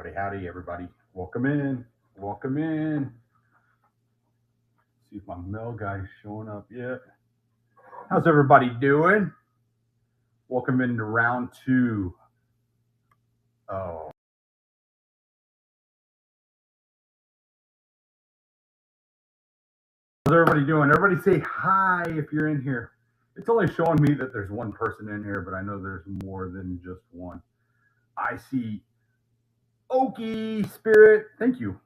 Howdy, howdy, everybody. Welcome in. Welcome in. See if my mail guy's showing up yet. How's everybody doing? Welcome into round two. Oh. How's everybody doing? Everybody say hi if you're in here. It's only showing me that there's one person in here, but I know there's more than just one. I see Okie Spirit. Thank you.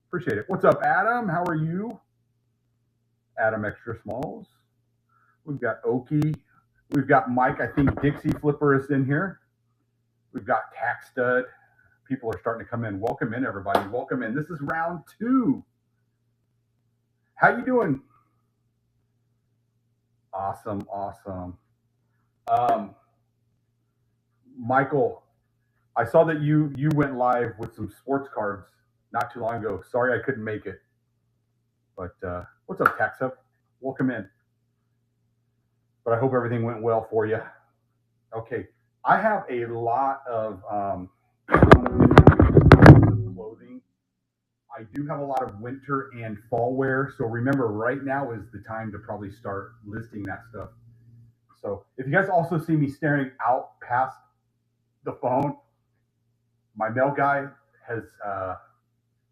Appreciate it. What's up, Adam? How are you? Adam Extra Smalls. We've got Okie. We've got Mike. I think Dixie Flipper is in here. We've got Tax Stud. People are starting to come in. Welcome in, everybody. Welcome in. This is round two. How you doing? Awesome, awesome. Michael, I saw that you went live with some sports cards not too long ago. Sorry I couldn't make it. But what's up, Tax Hub? Welcome in. But I hope everything went well for you. Okay, I have a lot of clothing. I do have a lot of winter and fall wear. So remember, right now is the time to probably start listing that stuff. So if you guys also see me staring out past the phone, my mail guy has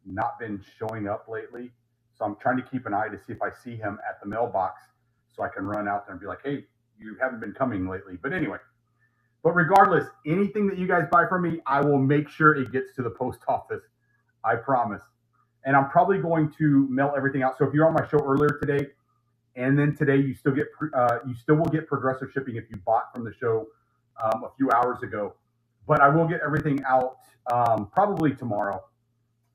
not been showing up lately. So I'm trying to keep an eye to see if I see him at the mailbox so I can run out there and be like, hey, you haven't been coming lately. But anyway, but regardless, anything that you guys buy from me, I will make sure it gets to the post office. I promise. And I'm probably going to mail everything out. So if you're on my show earlier today, and then today you still will get progressive shipping if you bought from the show a few hours ago. But I will get everything out probably tomorrow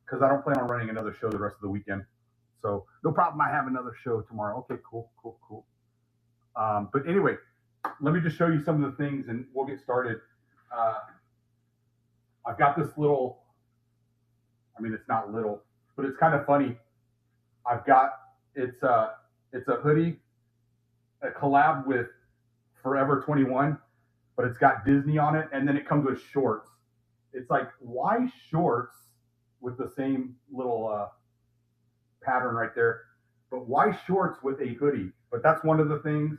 because I don't plan on running another show the rest of the weekend. So no problem. I have another show tomorrow. Okay, cool. But anyway, let me just show you some of the things and we'll get started. I've got this little, I mean, it's not little, but it's kind of funny. I've got, it's a hoodie, a collab with Forever 21, but it's got Disney on it. And then it comes with shorts. It's like, why shorts with the same little pattern right there? But why shorts with a hoodie? But that's one of the things.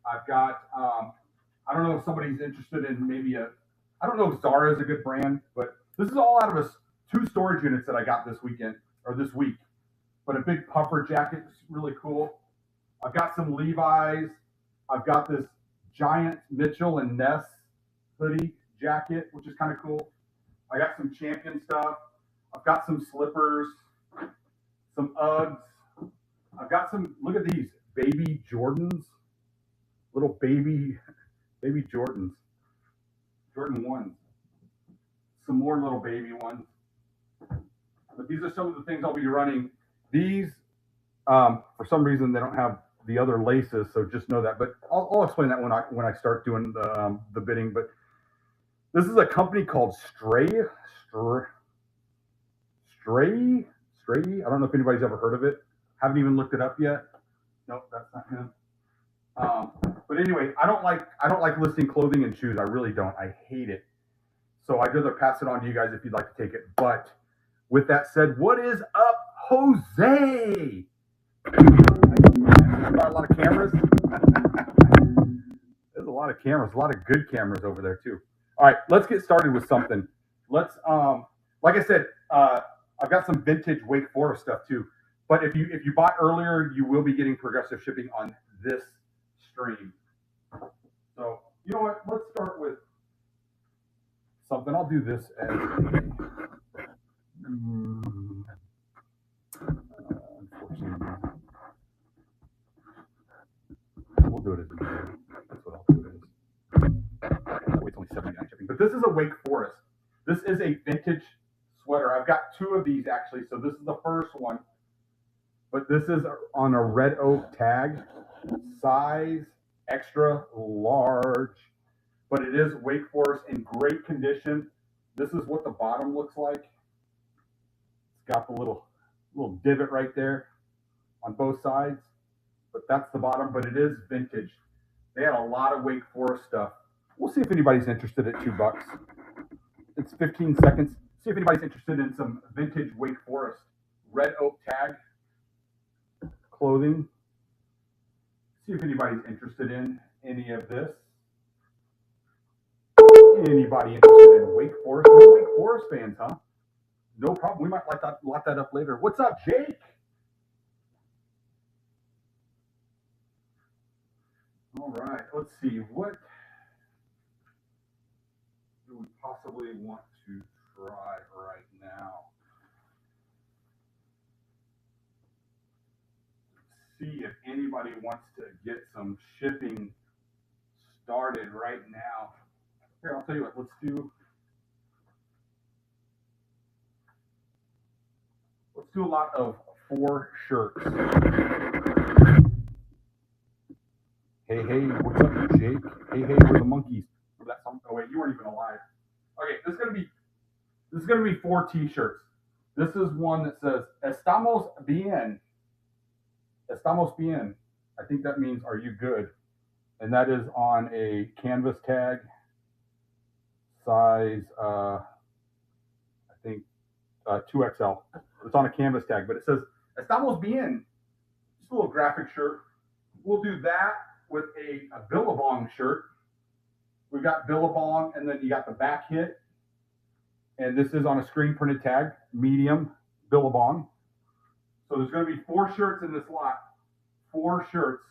I've got, I don't know if somebody's interested in maybe I don't know if Zara is a good brand, but this is all out of two storage units that I got this weekend or this week. But a big puffer jacket is really cool. I've got some Levi's. I've got this giant Mitchell and Ness hoodie jacket, which is kind of cool. I got some Champion stuff. I've got some slippers, some Uggs. I've got some, look at these, baby Jordans. Little baby Jordans. Jordan 1s. Some more little baby ones. But these are some of the things I'll be running. These, for some reason, they don't have the other laces, so just know that. But I'll explain that when I start doing the bidding. But this is a company called Stray. I don't know if anybody's ever heard of it. Haven't even looked it up yet. Nope, that's not him. But anyway, I don't like listing clothing and shoes. I really don't. I hate it. So I'd rather pass it on to you guys if you'd like to take it. But with that said, what is up, Jose? Got a lot of cameras. There's a lot of cameras, a lot of good cameras over there too. All right, let's get started with something. Let's, like I said, I've got some vintage Wake Forest stuff too. But if you bought earlier, you will be getting progressive shipping on this stream. So you know what? Let's start with something. I'll do this as unfortunately, we'll do it as a video. That's what I'll do it as. It's only $79 shipping, but this is a Wake Forest. This is a vintage sweater. I've got two of these actually. So this is the first one, but this is on a red oak tag, size extra large, but it is Wake Forest in great condition. This is what the bottom looks like. It's got the little divot right there on both sides, but that's the bottom, but it is vintage. They had a lot of Wake Forest stuff. We'll see if anybody's interested at $2. It's 15 seconds. See if anybody's interested in some vintage Wake Forest red oak tag clothing. See if anybody's interested in any of this. Anybody interested in Wake Forest? No Wake Forest fans, huh? No problem. We might lock that up later. What's up, Jake? All right. Let's see. What do we possibly want to try right now? See if anybody wants to get some shipping started right now. Here, I'll tell you what. Let's do a lot of 4 shirts. Hey, hey, what's up, Jake? Hey, hey, we're the monkeys. Remember that song? Oh wait, you weren't even alive. Okay, this is gonna be 4 T-shirts. This is one that says "Estamos bien." Estamos bien. I think that means "Are you good?" And that is on a canvas tag, size I think 2XL. It's on a canvas tag, but it says "Estamos bien." Just a little graphic shirt. We'll do that with a Billabong shirt. We've got Billabong, and then you got the back hit. And this is on a screen printed tag, medium Billabong. So there's going to be 4 shirts in this lot, 4 shirts.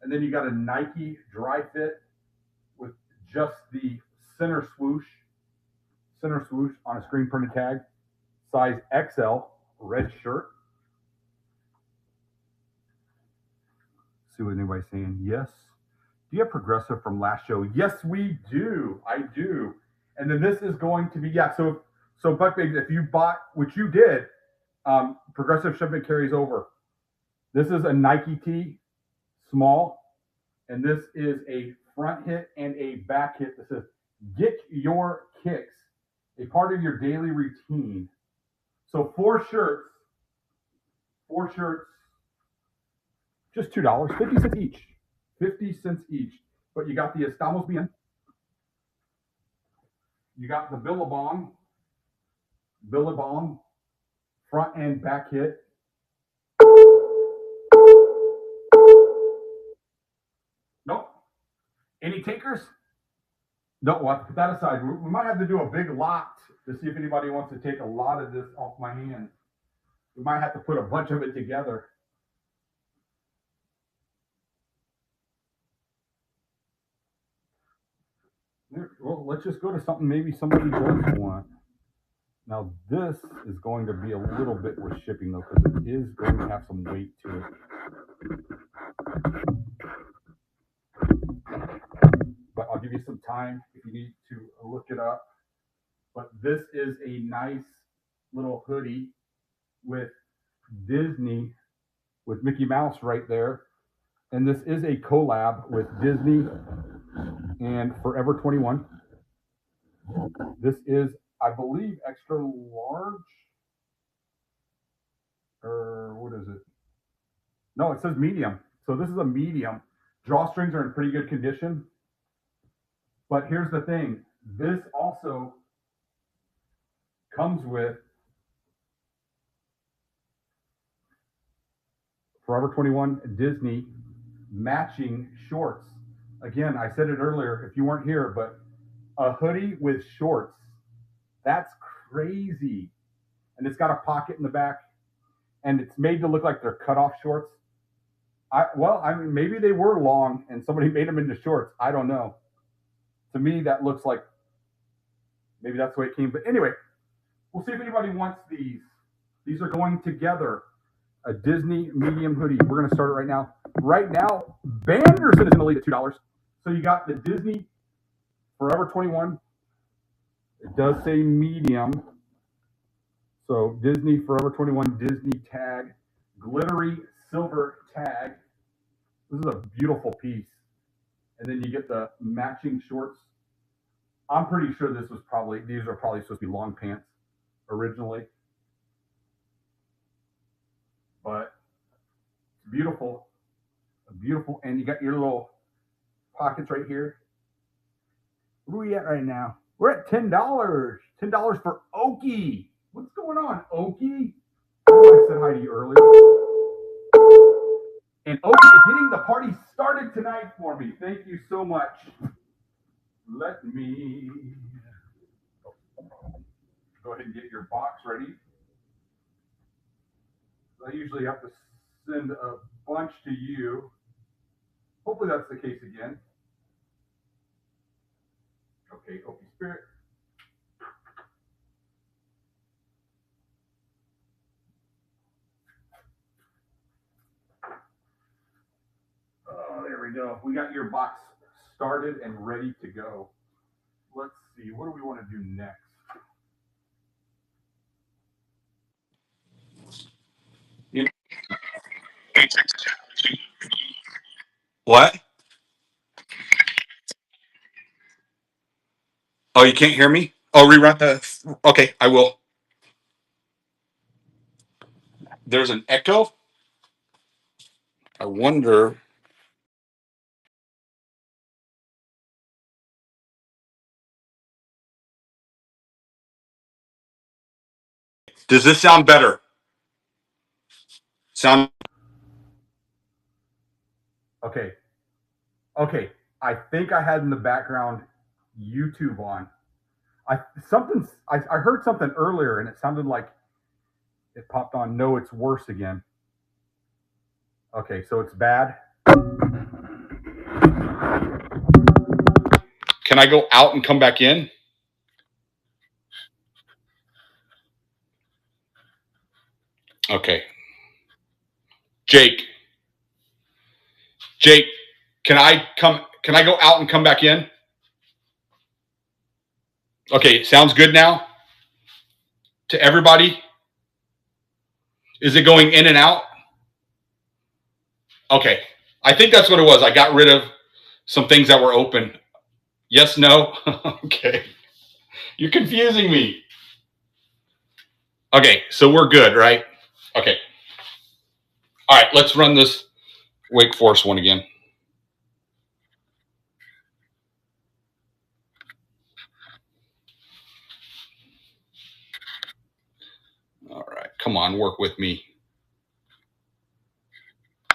And then you got a Nike dry fit with just the center swoosh on a screen printed tag, size XL, red shirt. See what anybody's saying. Yes. Do you have Progressive from last show? Yes, we do. I do. And then this is going to be, yeah. So Buck Baby, if you bought, which you did, Progressive shipment carries over. This is a Nike tee, small, and this is a front hit and a back hit that says, "Get your kicks, a part of your daily routine." So 4 shirts, just $2, 50 cents each. 50 cents each. But you got the Estamos Bien. You got the Billabong, front and back hit. Nope. Any takers? No, we'll have to put that aside. We might have to do a big lot to see if anybody wants to take a lot of this off my hands. We might have to put a bunch of it together. Well, let's just go to something maybe somebody does want. Now, this is going to be a little bit with shipping, though, because it is going to have some weight to it. But I'll give you some time if you need to look it up. But this is a nice little hoodie with Disney, with Mickey Mouse right there. And this is a collab with Disney and Forever 21. This is, I believe, extra large. Or what is it? No, it says medium. So this is a medium. Drawstrings are in pretty good condition. But here's the thing. This also comes with Forever 21 Disney matching shorts. Again, I said it earlier if you weren't here, but a hoodie with shorts, that's crazy. And it's got a pocket in the back, and it's made to look like they're cut off shorts. I mean, maybe they were long and somebody made them into shorts. I don't know. To me, that looks like maybe that's the way it came. But anyway, we'll see if anybody wants these. These are going together. A Disney medium hoodie. We're going to start it right now. Right now, Banderson is in the lead at $2. So you got the Disney Forever 21. It does say medium. So Disney Forever 21 Disney tag. Glittery silver tag. This is a beautiful piece. And then you get the matching shorts. I'm pretty sure these are probably supposed to be long pants originally. But it's beautiful. Beautiful. And you got your little pockets right here. Where are we at right now? We're at $10. $10 for Okie. What's going on, Okie? I said hi to you earlier. And Okie is getting the party started tonight for me. Thank you so much. Let me go ahead and get your box ready. I usually have to send a bunch to you. Hopefully that's the case again. Okay, Okie Spirit. Oh, there we go. We got your box started and ready to go. Let's see, what do we want to do next? What? Oh, you can't hear me? Oh, rerun the. Okay, I will. There's an echo. I wonder. Does this sound better? Sound. Okay. Okay. I think I had in the background YouTube on. I heard something earlier and it sounded like it popped on. No, it's worse again. Okay, so it's bad. Can I go out and come back in? Okay. Jake, can I go out and come back in? Okay, sounds good now to everybody. Is it going in and out? Okay. I think that's what it was. I got rid of some things that were open. Yes, no? Okay. You're confusing me. Okay, so we're good, right? Okay. All right, let's run this Wake Forest one again. All right, come on, work with me.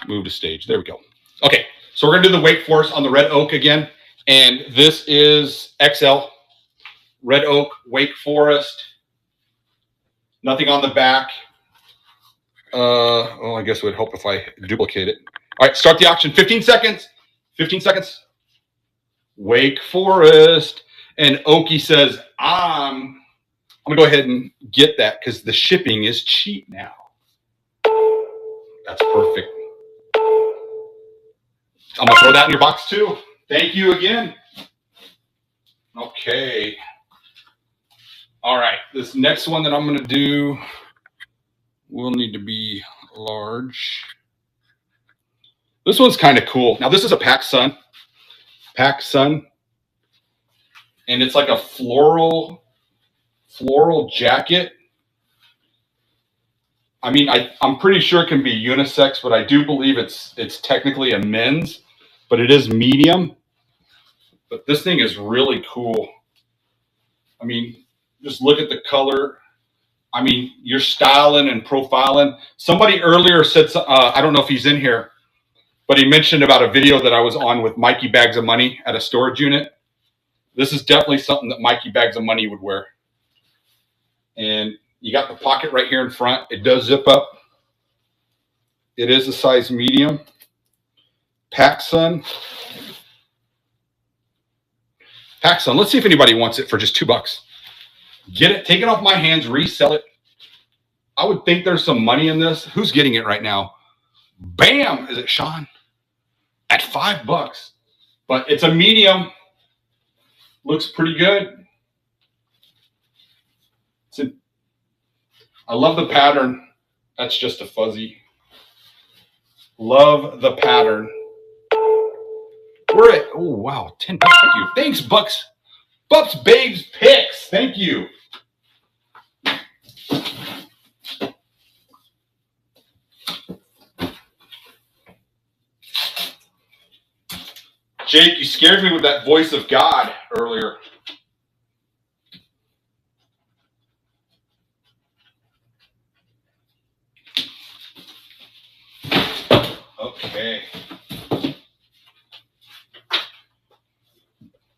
Move to stage. There we go. Okay, so we're going to do the Wake Forest on the red oak again. And this is XL, red oak, Wake Forest. Nothing on the back. I guess it would help if I duplicate it. All right, start the auction. 15 seconds. 15 seconds. Wake Forest. And Okie says, I'm going to go ahead and get that because the shipping is cheap now. That's perfect. I'm going to throw that in your box too. Thank you again. Okay. All right. This next one that I'm going to do will need to be large. This one's kind of cool. Now, this is a Pac Sun. And it's like a floral jacket. I mean, I'm pretty sure it can be unisex, but I do believe it's technically a men's, but it is medium. But this thing is really cool. I mean, just look at the color. I mean, you're styling and profiling. Somebody earlier said, I don't know if he's in here, but he mentioned about a video that I was on with Mikey Bags of Money at a storage unit. This is definitely something that Mikey Bags of Money would wear. And you got the pocket right here in front. It does zip up. It is a size medium. Pac Sun. Let's see if anybody wants it for just $2. Get it, take it off my hands, resell it. I would think there's some money in this. Who's getting it right now? Bam! Is it Sean? At $5. But it's a medium. Looks pretty good. I love the pattern. That's just a fuzzy. Love the pattern. We're at, oh, wow, 10 bucks. Thank you. Thanks, Bucks Babes Picks. Thank you. Jake, you scared me with that voice of God earlier. Okay.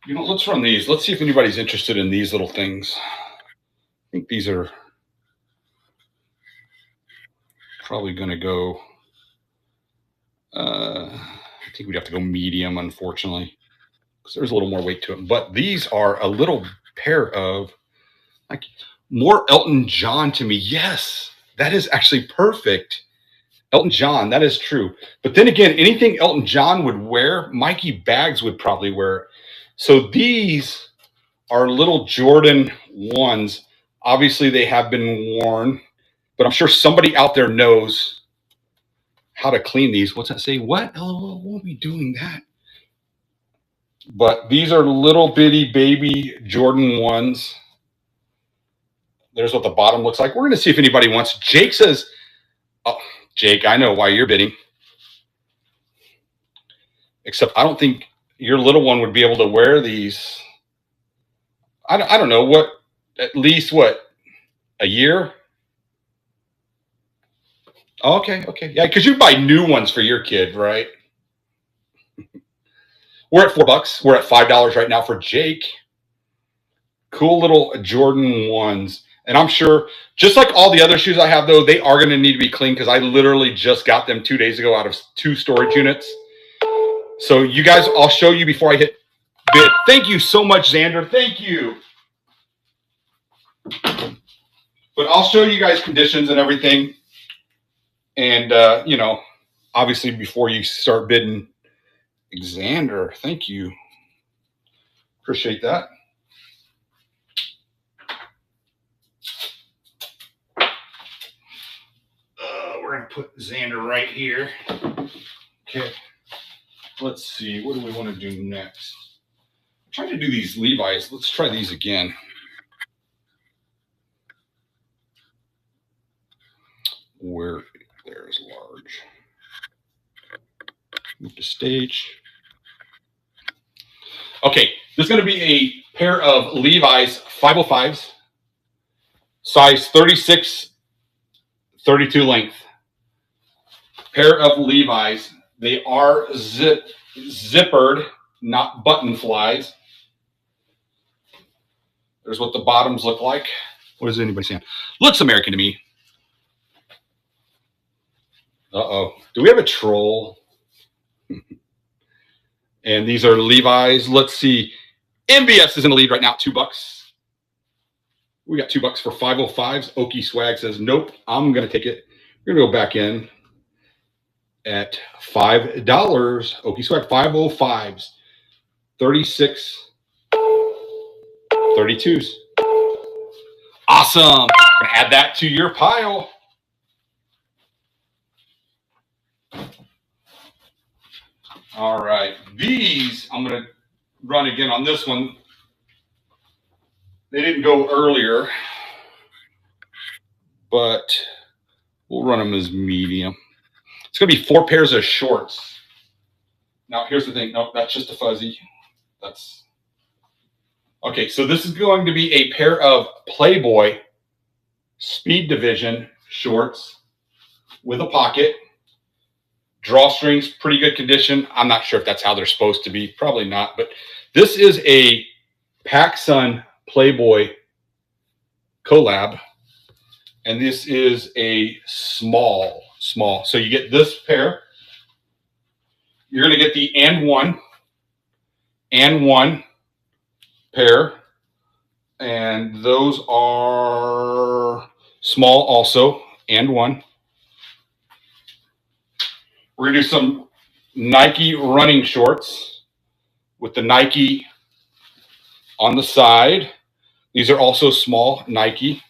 You know, let's run these. Let's see if anybody's interested in these little things. I think these are probably going to go, I think we'd have to go medium, unfortunately, because there's a little more weight to them. But these are a little pair of, like, more Elton John to me. Yes, that is actually perfect. Elton John, that is true. But then again, anything Elton John would wear, Mikey Baggs would probably wear. So these are little Jordan 1s. Obviously, they have been worn, but I'm sure somebody out there knows how to clean these. What's that say? What? Oh, won't be doing that. But these are little bitty baby Jordan 1s. There's what the bottom looks like. We're going to see if anybody wants. Jake says, oh, Jake, I know why you're bidding. Except I don't think your little one would be able to wear these. I don't know, what, at least what, a year? Okay. Yeah, because you buy new ones for your kid, right? We're at $4. We're at $5 right now for Jake. Cool little Jordan 1s. And I'm sure, just like all the other shoes I have, though, they are going to need to be clean because I literally just got them 2 days ago out of 2 storage units. So you guys, I'll show you before I hit bid. Thank you so much, Xander. Thank you. But I'll show you guys conditions and everything. And, you know, obviously before you start bidding. Xander, thank you. Appreciate that. We're going to put Xander right here. Okay. Let's see. What do we want to do next? I'm trying to do these Levi's. Let's try these again. Where there's large. Move to stage. Okay, this is going to be a pair of Levi's 505s, size 36, 32 length. Pair of Levi's. They are zippered, not button flies. There's what the bottoms look like. What is anybody saying? Looks American to me. Uh-oh. Do we have a troll? And these are Levi's. Let's see. MBS is in the lead right now, $2. We got $2 for 505s. Okie Swag says, nope, I'm going to take it. We're going to go back in at $5. Okie Swag, 505s. 36, 32s. Awesome. I'm going to add that to your pile. All right. These, I'm going to run again on this one. They didn't go earlier, but we'll run them as medium. It's going to be 4 pairs of shorts. Now, here's the thing. No, that's just a fuzzy. That's okay. So this is going to be a pair of Playboy Speed Division shorts with a pocket. Drawstrings, pretty good condition. I'm not sure if that's how they're supposed to be. Probably not. But this is a PacSun Playboy collab. And this is a small. So you get this pair. You're going to get the and one pair. And those are small also, and one. We're going to do some Nike running shorts with the Nike on the side. These are also small Nike.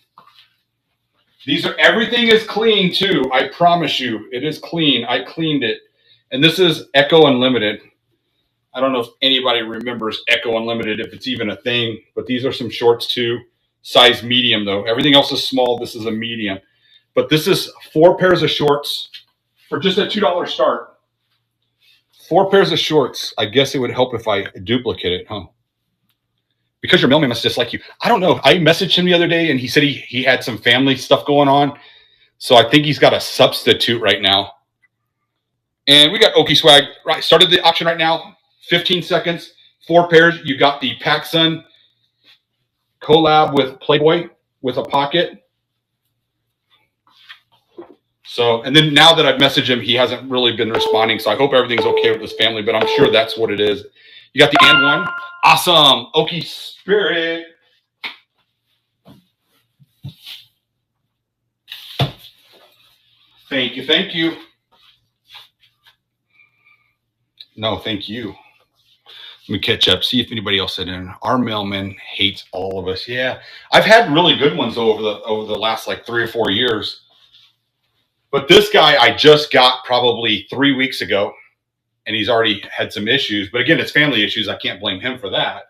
These are, everything is clean too. I promise you, it is clean. I cleaned it. And this is Echo Unlimited. I don't know if anybody remembers Echo Unlimited, if it's even a thing, but these are some shorts too. Size medium though. Everything else is small. This is a medium. But this is 4 pairs of shorts for just a $2 start. 4 pairs of shorts. I guess it would help if I duplicate it, huh? Because your mailman must dislike you. I don't know. I messaged him the other day, and he said he had some family stuff going on. So I think he's got a substitute right now. And we got Okie swag. Right, started the auction right now. 15 seconds, 4 pairs. You got the PacSun collab with Playboy with a pocket. So, and then now that I've messaged him, he hasn't really been responding. So I hope everything's okay with his family, but I'm sure that's what it is. You got the and one. Awesome. Okie Spirit. Thank you. Thank you. No, thank you. Let me catch up, see if anybody else said in. Our mailman hates all of us. Yeah. I've had really good ones over the last like 3 or 4 years. But this guy I just got probably 3 weeks ago, and he's already had some issues. But again, it's family issues. I can't blame him for that.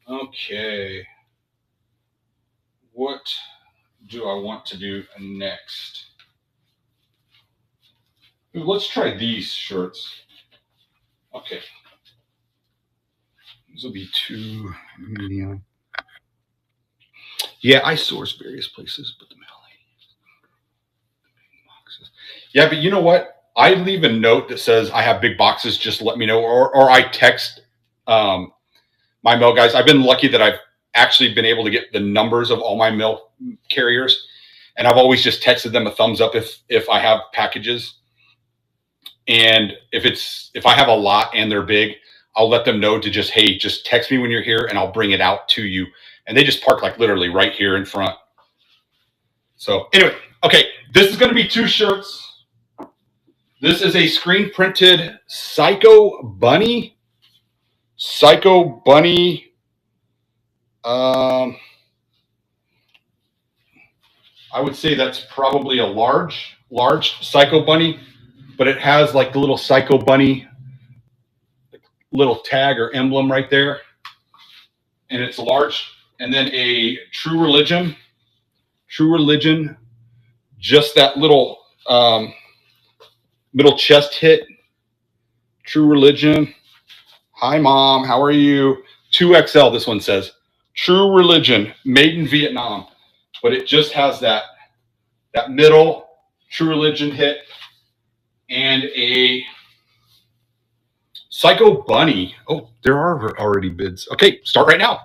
Okay. What do I want to do next? Ooh, let's try these shirts. Okay. These will be 2 medium. Yeah, I source various places, but the boxes. Yeah, but you know what? I leave a note that says I have big boxes. Just let me know, or I text my mail guys. I've been lucky that I've actually been able to get the numbers of all my mail carriers, and I've always just texted them a thumbs up if I have packages. And if I have a lot and they're big, I'll let them know to just, hey, just text me when you're here and I'll bring it out to you. And they just park like literally right here in front. So anyway, okay, this is going to be 2 shirts. This is a screen printed Psycho Bunny. Psycho Bunny. I would say that's probably a large Psycho Bunny, but it has like the little Psycho Bunny little tag or emblem right there. And it's large. And then a True Religion, just that little middle chest hit. True Religion. Hi, Mom. How are you? 2XL, this one says. True Religion, made in Vietnam. But it just has that middle True Religion hit and a Psycho Bunny. Oh, there are already bids. Okay, start right now.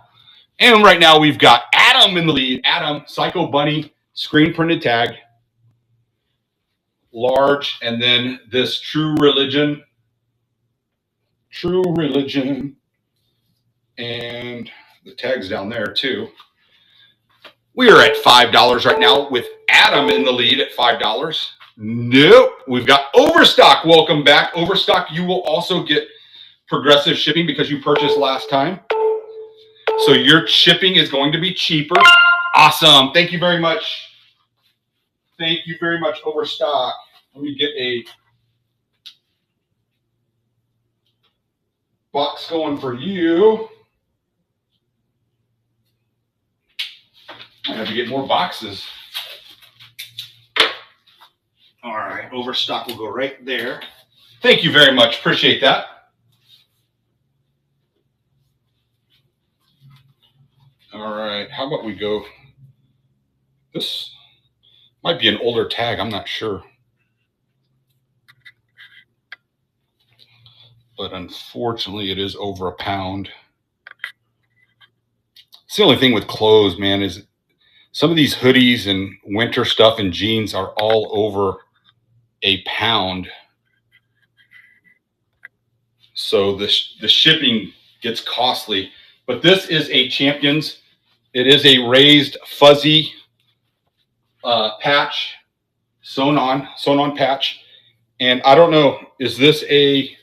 And right now we've got Adam in the lead. Adam, Psycho Bunny, screen printed tag. Large, and then this True Religion. And the tag's down there too. We are at $5 right now with Adam in the lead at $5. Nope. We've got Overstock. Welcome back. Overstock, you will also get progressive shipping because you purchased last time. So your shipping is going to be cheaper. Awesome. Thank you very much. Thank you very much, Overstock. Let me get a box going for you. I have to get more boxes. All right, Overstock will go right there. Thank you very much. Appreciate that. All right, how about we go? This might be an older tag. I'm not sure. But unfortunately, it is over £1. It's the only thing with clothes, man, is some of these hoodies and winter stuff and jeans are all over £1. So the shipping gets costly. But this is a Champions. It is a raised fuzzy patch, sewn on patch. And I don't know, is this a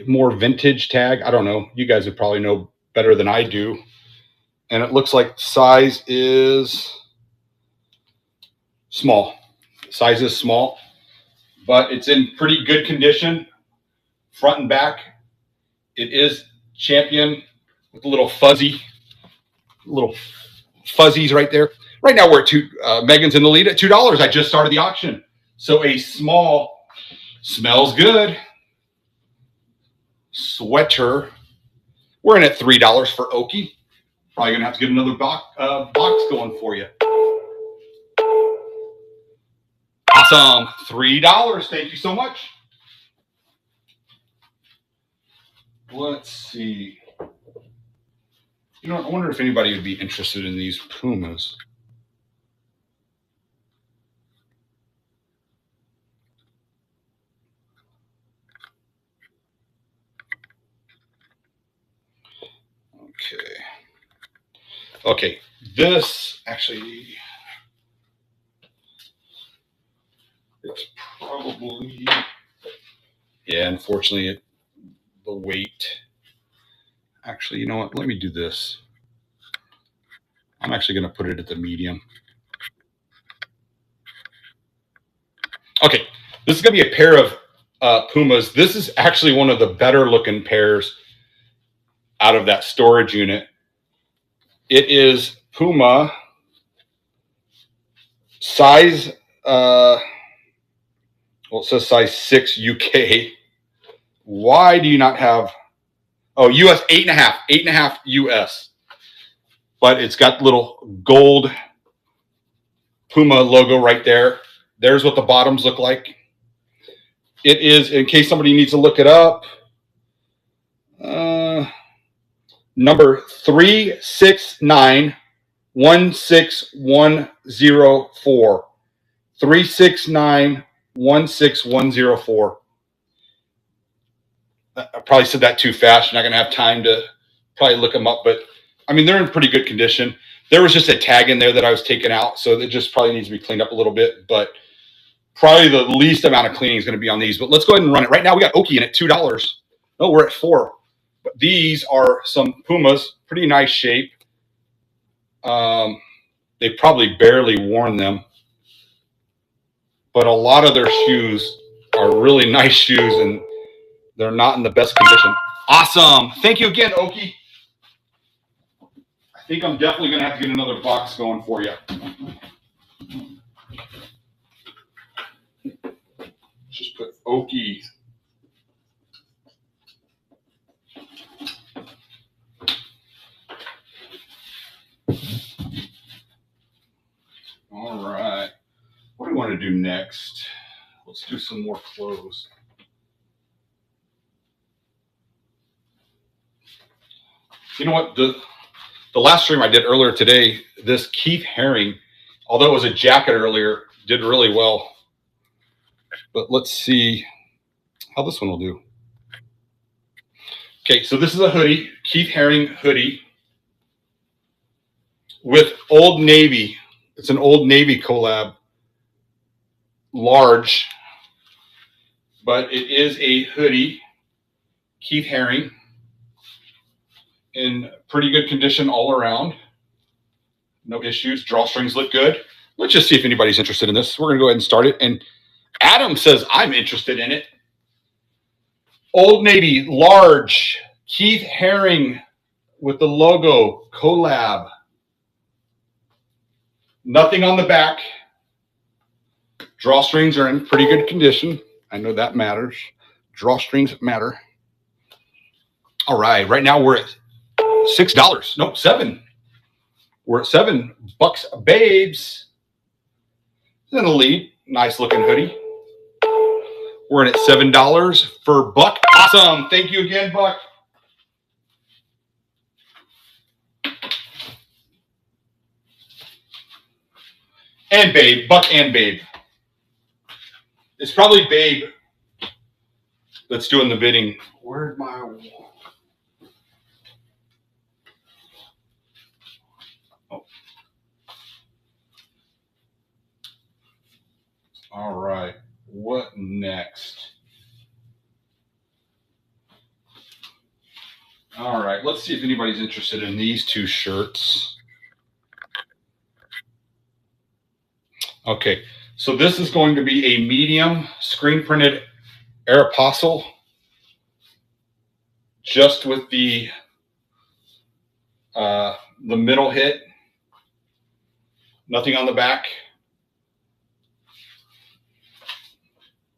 more vintage tag? I don't know. You guys would probably know better than I do. And it looks like size is small. Size is small, but it's in pretty good condition, front and back. It is Champion with little fuzzies right there. Right now we're at Megan's in the lead at $2. I just started the auction. So a small, smells good sweater. We're in at $3 for Okie. Probably gonna have to get another box going for you. Awesome. $3. Thank you so much. Let's see. You know, I wonder if anybody would be interested in these Pumas. Okay. Okay. This actually, it's probably, yeah, unfortunately, the weight. Actually, you know what? Let me do this. I'm actually going to put it at the medium. Okay. This is going to be a pair of Pumas. This is actually one of the better looking pairs out of that storage unit. It is Puma size, well, it says size 6 UK. Why do you not have, oh, US 8.5, 8.5 US. But it's got little gold Puma logo right there. There's what the bottoms look like. It is, in case somebody needs to look it up, number 369-16104. 369-16104. I probably said that too fast. You're not going to have time to probably look them up, but I mean, they're in pretty good condition. There was just a tag in there that I was taking out, so it just probably needs to be cleaned up a little bit, but probably the least amount of cleaning is going to be on these. But let's go ahead and run it. Right now, we got Oki in at $2. No, we're at $4. But these are some Pumas, pretty nice shape. They probably barely worn them, but a lot of their shoes are really nice shoes, and they're not in the best condition. Awesome. Thank you again, Oki. I think I'm definitely going to have to get another box going for you. Just put Oki. All right. What do we want to do next? Let's do some more clothes. You know what? The last stream I did earlier today, this Keith Haring, although it was a jacket earlier, did really well. But let's see how this one will do. Okay, so this is a hoodie, Keith Haring hoodie with Old Navy. It's an Old Navy collab, large, but it is a hoodie, Keith Haring, in pretty good condition all around. No issues. Drawstrings look good. Let's just see if anybody's interested in this. We're going to go ahead and start it. And Adam says, I'm interested in it. Old Navy, large, Keith Haring with the logo, collab. Nothing on the back. Drawstrings are in pretty good condition. I know that matters. Drawstrings matter. All right. Right now we're at $6. Nope, $7. We're at $7 babes. Then a lead. Nice looking hoodie. We're in at $7 for Buck. Awesome. Thank you again, Buck. And Babe. Buck and Babe. It's probably Babe that's doing the bidding. Where'd my... Oh. All right. What next? All right. Let's see if anybody's interested in these two shirts. Okay. So this is going to be a medium screen printed Aeropostale, just with the middle hit. Nothing on the back.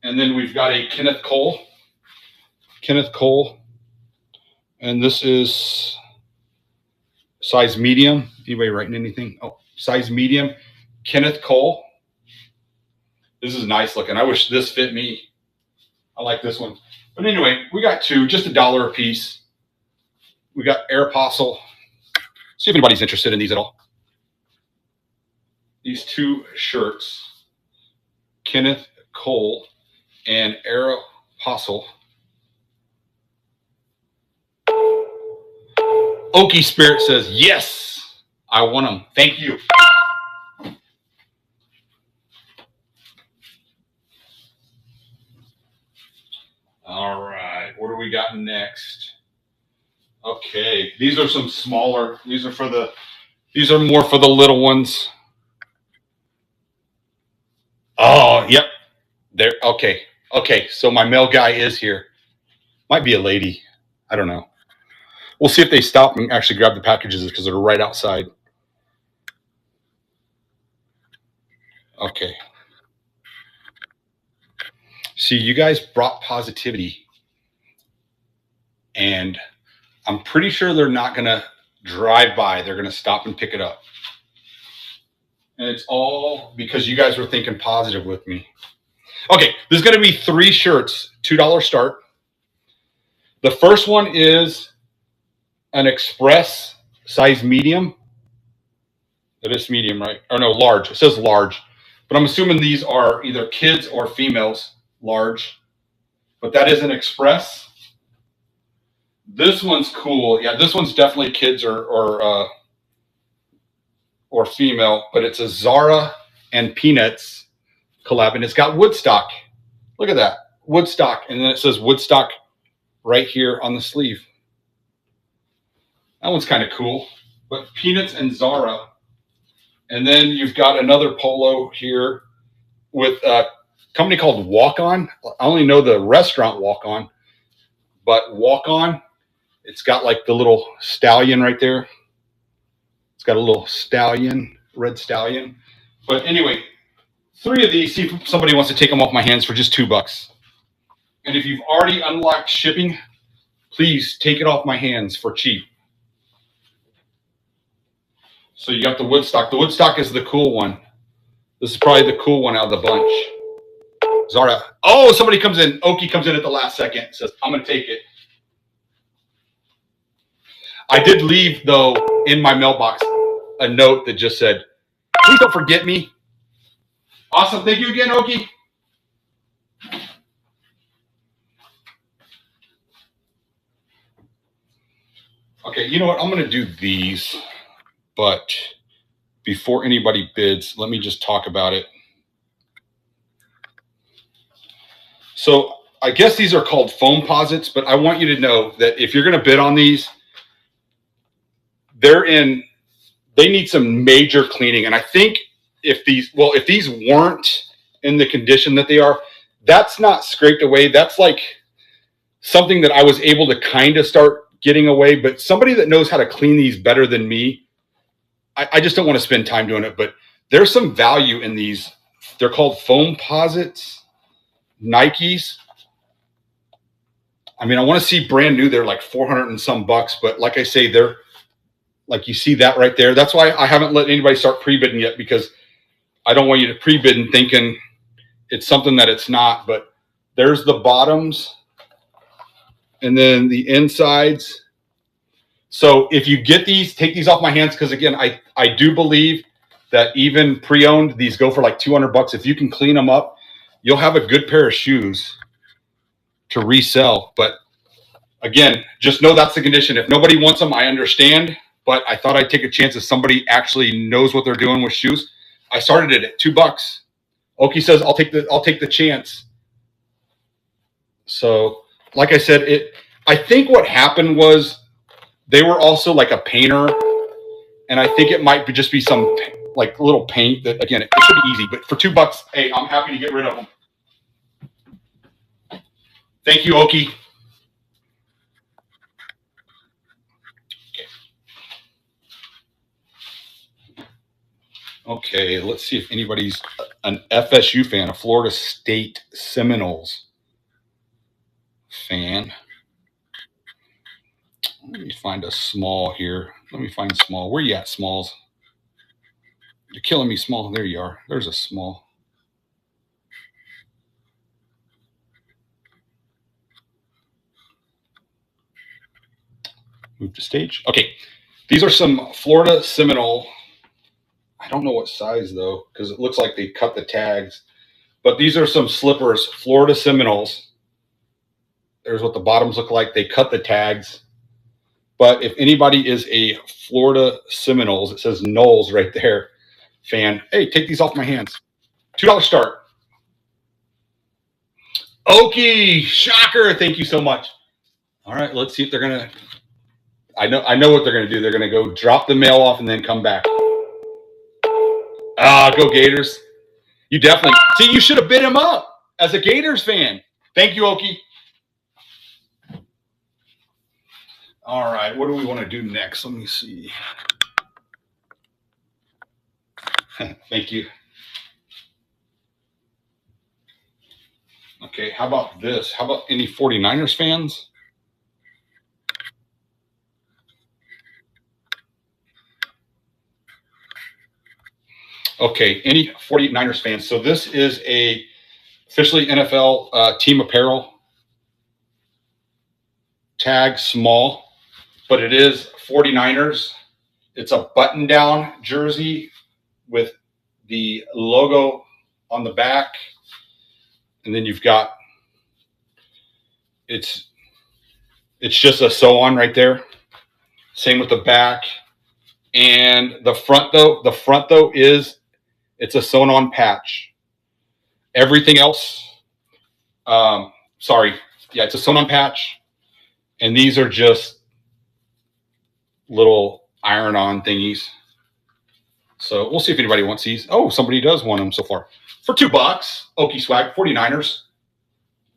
And then we've got a Kenneth Cole. And this is size medium. Anybody writing anything? Oh, size medium. Kenneth Cole. This is nice looking. I wish this fit me. I like this one. But anyway, we got two, just $1 a piece. We got Aeropostale. See if anybody's interested in these at all. These two shirts, Kenneth Cole and Aeropostale. Okie Spirit says, yes, I want them. Thank you. All right, what do we got next? Okay, these are some smaller. These are more for the little ones. Oh, yep. There. Okay. Okay. So my mail guy is here. Might be a lady. I don't know. We'll see if they stop and actually grab the packages because they're right outside. Okay. See, you guys brought positivity, and I'm pretty sure they're not going to drive by. They're going to stop and pick it up. And it's all because you guys were thinking positive with me. Okay, there's going to be 3 shirts, $2 start. The first one is an express size medium. It is medium, right? Or no, large. It says large. But I'm assuming these are either kids or females, large. But that is an express. This one's cool. Yeah, this one's definitely kids or female. But it's a Zara and Peanuts collab, and it's got Woodstock. Look at that, Woodstock, and then it says Woodstock right here on the sleeve. That one's kind of cool. But Peanuts and Zara. And then you've got another polo here with a company called Walk On. I only know the restaurant Walk On, but Walk On, it's got like the little stallion right there. It's got a little stallion, red stallion. But anyway, 3 of these, see if somebody wants to take them off my hands for just $2. And if you've already unlocked shipping, please take it off my hands for cheap. So you got the Woodstock. The Woodstock is the cool one. This is probably the cool one out of the bunch. Zara. Oh, somebody comes in. Okie comes in at the last second. Says, I'm going to take it. I did leave, though, in my mailbox a note that just said, please don't forget me. Awesome. Thank you again, Okie. Okay, you know what? I'm going to do these. But before anybody bids, let me just talk about it. So I guess these are called foam posits, but I want you to know that if you're going to bid on these, they need some major cleaning. And I think if these weren't in the condition that they are, that's not scraped away. That's like something that I was able to kind of start getting away. But somebody that knows how to clean these better than me, I just don't want to spend time doing it, but there's some value in these. They're called foam posits, Nikes. I mean, I want to see brand new. They're like 400 and some bucks, but like I say, they're like, you see that right there. That's why I haven't let anybody start pre-bidding yet, because I don't want you to pre-bid and thinking it's something that it's not. But there's the bottoms and then the insides. So if you get these, take these off my hands, because again, I do believe that even pre-owned, these go for like 200 bucks. If you can clean them up, you'll have a good pair of shoes to resell. But again, just know that's the condition. If nobody wants them, I understand. But I thought I'd take a chance if somebody actually knows what they're doing with shoes. I started it at $2. Okie says, I'll take the chance. So like I said, I think what happened was, they were also like a painter, and I think it might just be some like little paint that, again, it should be easy, but for $2, hey, I'm happy to get rid of them. Thank you, Okie. Okay, let's see if anybody's an FSU fan, a Florida State Seminoles fan. Let me find a small here. Let me find small. Where you at, Smalls? You're killing me, Small. There you are. There's a small. Move to stage. Okay, these are some Florida Seminole. I don't know what size though, because it looks like they cut the tags. But these are some slippers, Florida Seminoles. There's what the bottoms look like. They cut the tags. But if anybody is a Florida Seminoles, it says Knowles right there, fan, hey, take these off my hands. $2 start. Okie, shocker. Thank you so much. All right, let's see if they're going to. I know what they're going to do. They're going to go drop the mail off and then come back. Go Gators. You definitely. See, you should have bid him up as a Gators fan. Thank you, Okie. All right, what do we want to do next? Let me see. Thank you. Okay, how about this? How about any 49ers fans? Okay, any 49ers fans? So this is a officially NFL team apparel. Tag small, but it is 49ers. It's a button-down jersey with the logo on the back. And then you've got, it's just a sew-on right there. Same with the back. And the front though is, it's a sewn-on patch. Everything else, it's a sewn-on patch. And these are just little iron-on thingies. So we'll see if anybody wants these. Oh, somebody does want them so far. For $2, Okie Swag, 49ers.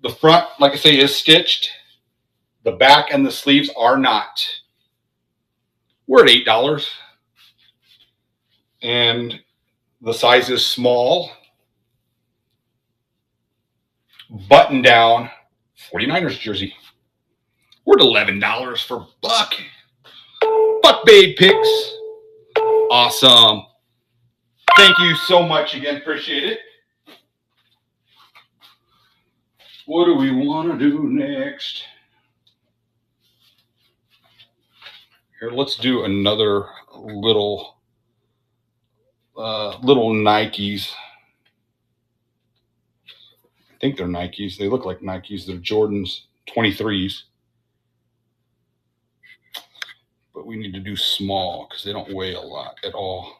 The front, like I say, is stitched. The back and the sleeves are not. We're at $8. And the size is small. Button down 49ers jersey. We're at $11 for Buck. Buck Babe Picks. Awesome. Thank you so much again. Appreciate it. What do we want to do next? Here, let's do another little Nikes. I think they're Nikes. They look like Nikes. They're Jordans 23s. But we need to do small because they don't weigh a lot at all.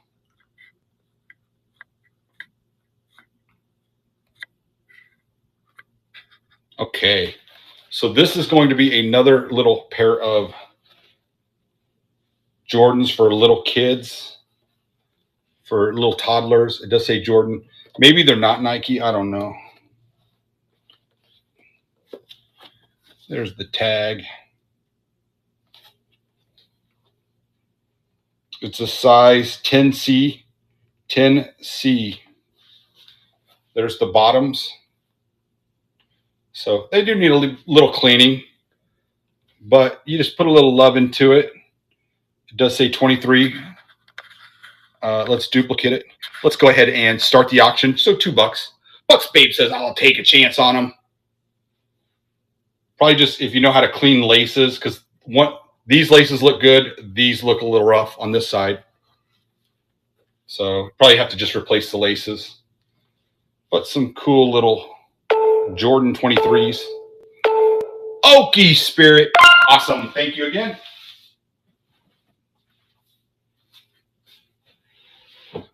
Okay, so this is going to be another little pair of Jordans for little kids, for little toddlers. It does say Jordan. Maybe they're not Nike. I don't know. There's the tag. It's a size 10C. 10C. There's the bottoms. So they do need a little cleaning, but you just put a little love into it. It does say 23. Let's duplicate it. Let's go ahead and start the auction. So $2. Bucks Babe says, I'll take a chance on them. Probably just if you know how to clean laces, because these laces look good. These look a little rough on this side. So probably have to just replace the laces. But some cool little Jordan 23s. Okie Spirit. Awesome. Thank you again.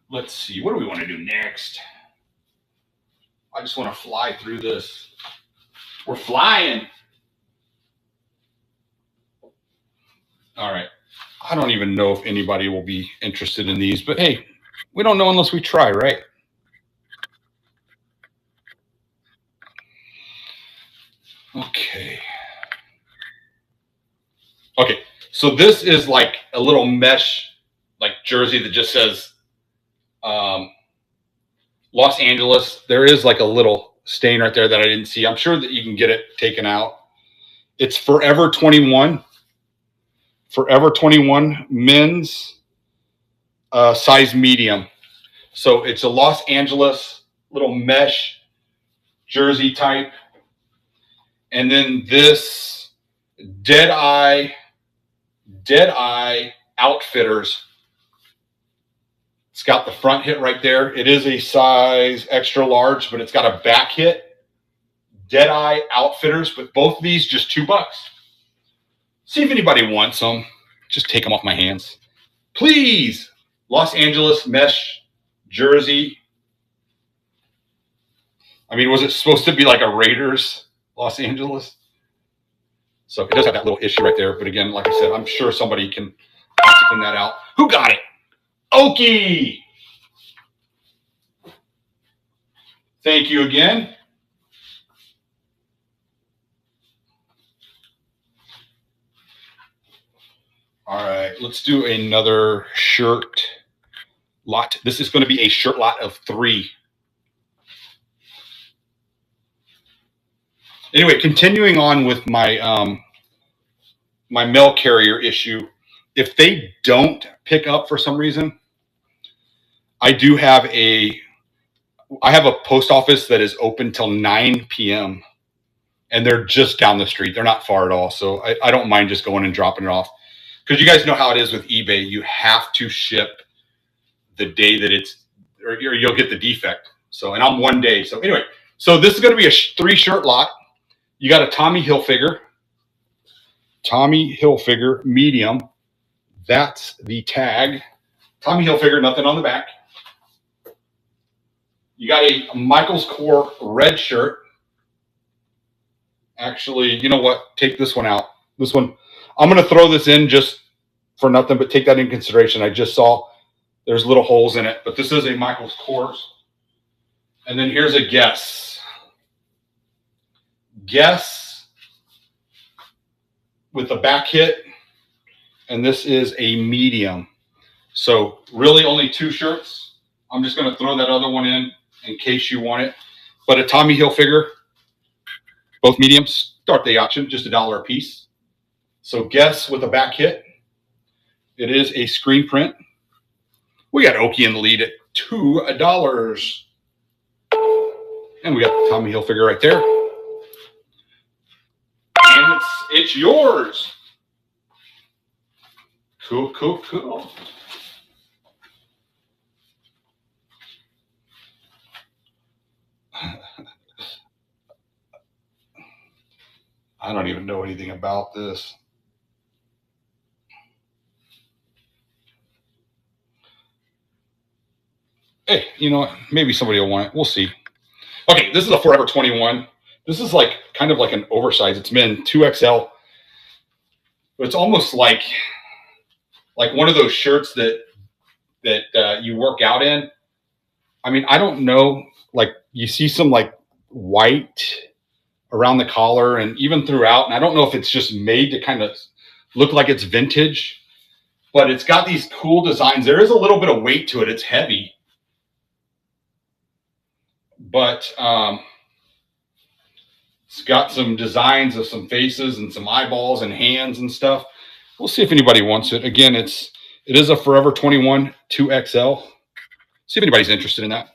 Let's see. What do we want to do next? I just want to fly through this. We're flying. All right. I don't even know if anybody will be interested in these, but hey, we don't know unless we try, right? Okay. Okay. So this is like a little mesh, like jersey that just says Los Angeles. There is like a little stain right there that I didn't see. I'm sure that you can get it taken out. It's Forever 21. Forever 21 men's size medium. So it's a Los Angeles little mesh jersey type. And then this Dead Eye Deadeye Outfitters. It's got the front hit right there. It is a size extra large, but it's got a back hit. Deadeye Outfitters, but both of these just $2. See if anybody wants them. Just take them off my hands. Please. Los Angeles mesh jersey. I mean, was it supposed to be like a Raiders Los Angeles? So it does have that little issue right there. But again, like I said, I'm sure somebody can clean that out. Who got it? Okie. Thank you again. All right, let's do another shirt lot. This is going to be a shirt lot of 3. Anyway, continuing on with my my mail carrier issue. If they don't pick up for some reason, I have a post office that is open till 9 p.m. and they're just down the street. They're not far at all. So I don't mind just going and dropping it off. Because you guys know how it is with eBay. You have to ship the day that or you'll get the defect. So, and I'm 1 day. So anyway, so this is going to be a 3 shirt lot. You got a Tommy Hilfiger medium. That's the tag. Tommy Hilfiger, nothing on the back. You got a Michael's Core red shirt. Actually, you know what? Take this one out. This one, I'm going to throw this in just for nothing, but take that in consideration. I just saw there's little holes in it, but this is a Michael's Kors. And then here's a Guess. Guess with a back hit. And this is a medium. So really only 2 shirts. I'm just going to throw that other one in case you want it. But a Tommy Hilfiger, both mediums, start the auction, just $1 a piece. So Guess with a back hit. It is a screen print. We got Okie in the lead at $2. And we got Tommy Hilfiger right there. And it's yours. Cool, cool, cool. I don't even know anything about this. Hey, you know what? Maybe somebody will want it. We'll see. Okay, this is a Forever 21. This is like kind of like an oversized. It's men 2XL. But it's almost like one of those shirts that you work out in. I mean, I don't know. Like you see some like white around the collar and even throughout. And I don't know if it's just made to kind of look like it's vintage, but it's got these cool designs. There is a little bit of weight to it. It's heavy. But it's got some designs of some faces and some eyeballs and hands and stuff. We'll see if anybody wants it. Again, it is a Forever 21 2XL. See if anybody's interested in that.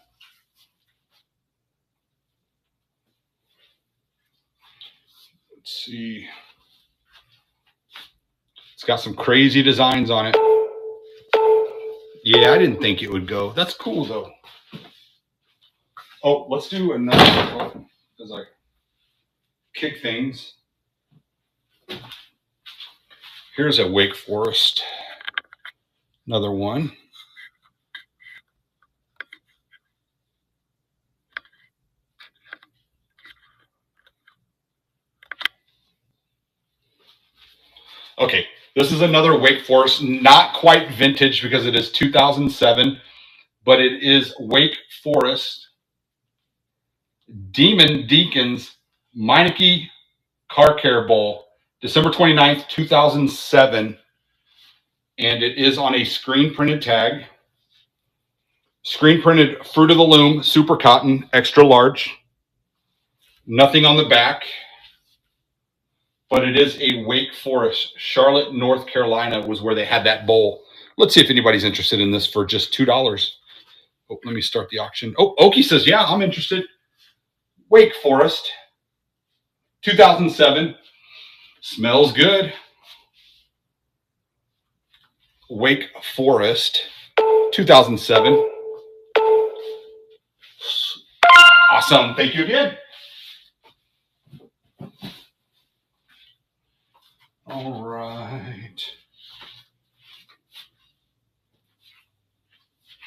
Let's see. It's got some crazy designs on it. Yeah, I didn't think it would go. That's cool though. Oh, let's do another as I kick things. Here's a Wake Forest. Another one. Okay, this is another Wake Forest, not quite vintage because it is 2007, but it is Wake Forest Demon Deacons Meineke Car Care Bowl, December 29th, 2007. And it is on a screen printed tag. Screen printed Fruit of the Loom, super cotton, extra large. Nothing on the back. But it is a Wake Forest. Charlotte, North Carolina was where they had that bowl. Let's see if anybody's interested in this for just $2. Oh, let me start the auction. Oh, Okie says, yeah, I'm interested. Wake Forest, 2007. Smells good. Wake Forest, 2007. Awesome. Thank you again. All right.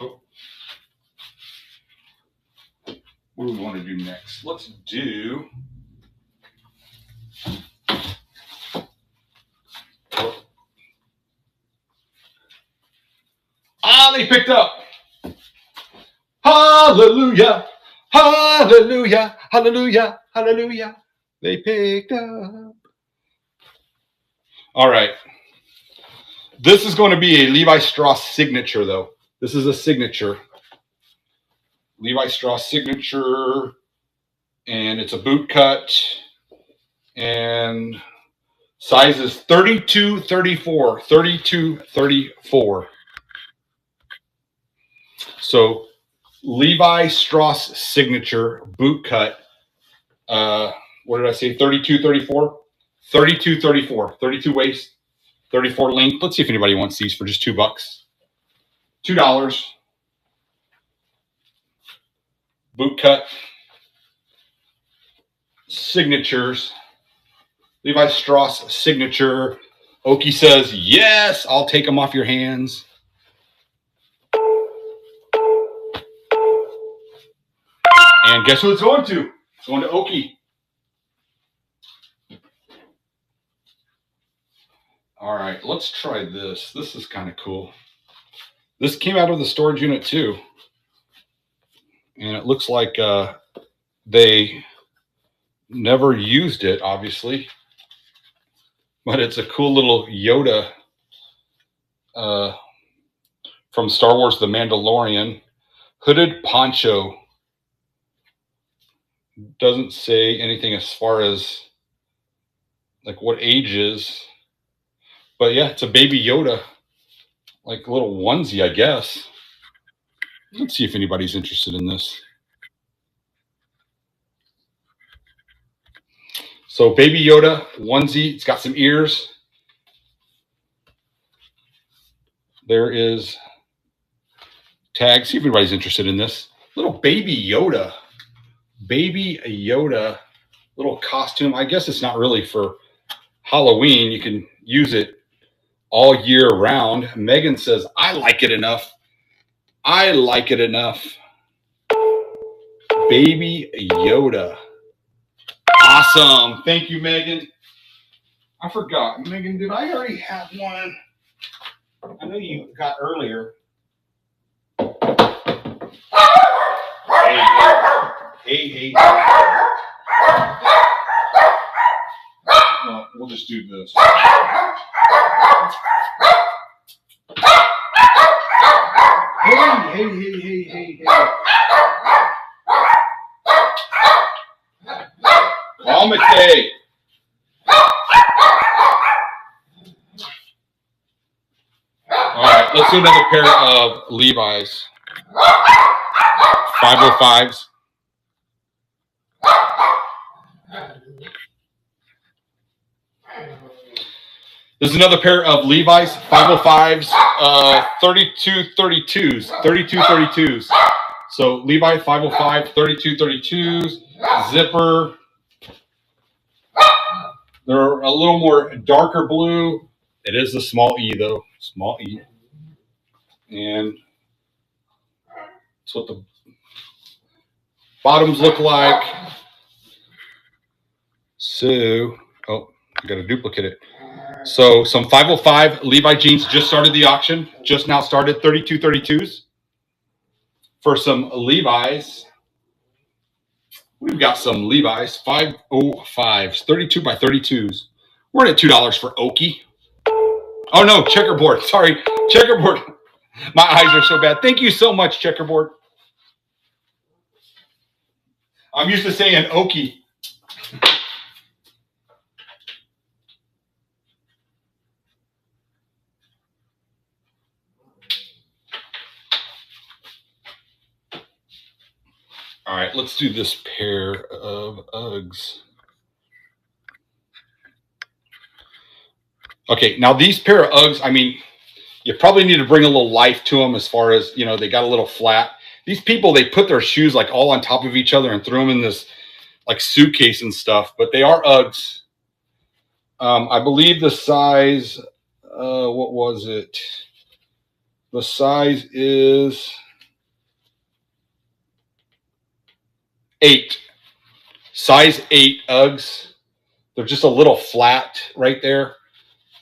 Oh. What do we want to do next? Let's do. They picked up. Hallelujah. Hallelujah. Hallelujah. Hallelujah. They picked up. All right. This is going to be a Levi Strauss signature, though. This is a signature. Levi Strauss signature. And it's a boot cut. And size is 32-34. 32-34. So Levi Strauss signature boot cut. What did I say? 32-34? 32-34. 32 waist, 34 length. Let's see if anybody wants these for just $2. $2. Boot cut. Signatures. Levi Strauss signature. Okie says, yes, I'll take them off your hands. And guess who it's going to? It's going to Okie. All right, let's try this. This is kind of cool. This came out of the storage unit too. And it looks like they never used it, obviously. But it's a cool little Yoda from Star Wars The Mandalorian. Hooded poncho. Doesn't say anything as far as like what age is. But yeah, it's a baby Yoda. Like a little onesie, I guess. Let's see if anybody's interested in this. So baby Yoda onesie. It's got some ears. There is tag. See if anybody's interested in this. Little baby Yoda. Baby Yoda little costume. I guess it's not really for Halloween. You can use it all year round. Megan says, I like it enough. I like it enough. Baby Yoda. Awesome. Thank you, Megan. I forgot. Megan, did I already have one? I know you got earlier. Hey. Well, we'll just do this. Hey. Calm it, Dave. All right, let's do another pair of Levi's 505s. This is another pair of Levi's 505s, 32-32s. So Levi 505, 32-32s, zipper. They're a little more darker blue. It is the small E though, small E. And that's what the bottoms look like. So, oh, I got to duplicate it. So some 505 Levi jeans just started the auction. Just now started 32-32s. For some Levi's, we've got some Levi's 505s, 32 by 32s. We're at $2 for Okie. Oh no, checkerboard. Sorry, checkerboard. My eyes are so bad. Thank you so much, checkerboard. I'm used to saying Okie. All right, let's do this pair of Uggs. Okay, now these pair of Uggs, I mean, You probably need to bring a little life to them as far as, you know, they got a little flat. These people, they put their shoes like all on top of each other and threw them in this like suitcase and stuff, but they are Uggs. I believe the size, what was it? The size is 8. Size 8 Uggs. They're just a little flat right there,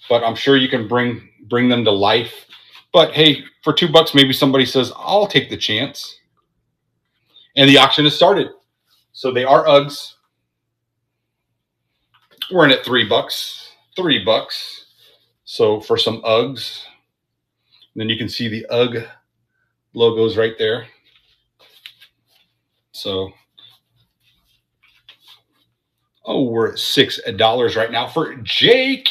but I'm sure you can bring them to life. But hey, for $2, maybe somebody says, I'll take the chance. And the auction has started. So they are Uggs. We're in at $3. $3. So for some Uggs, and then you can see the Ugg logos right there. So, oh, we're at $6 right now for Jake.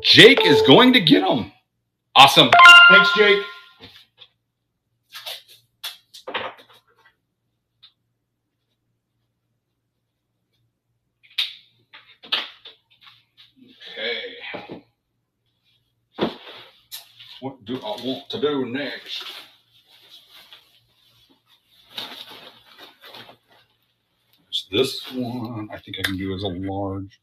Jake is going to get them. Awesome. Thanks, Jake. Okay. What do I want to do next? This one, I think I can do as a large.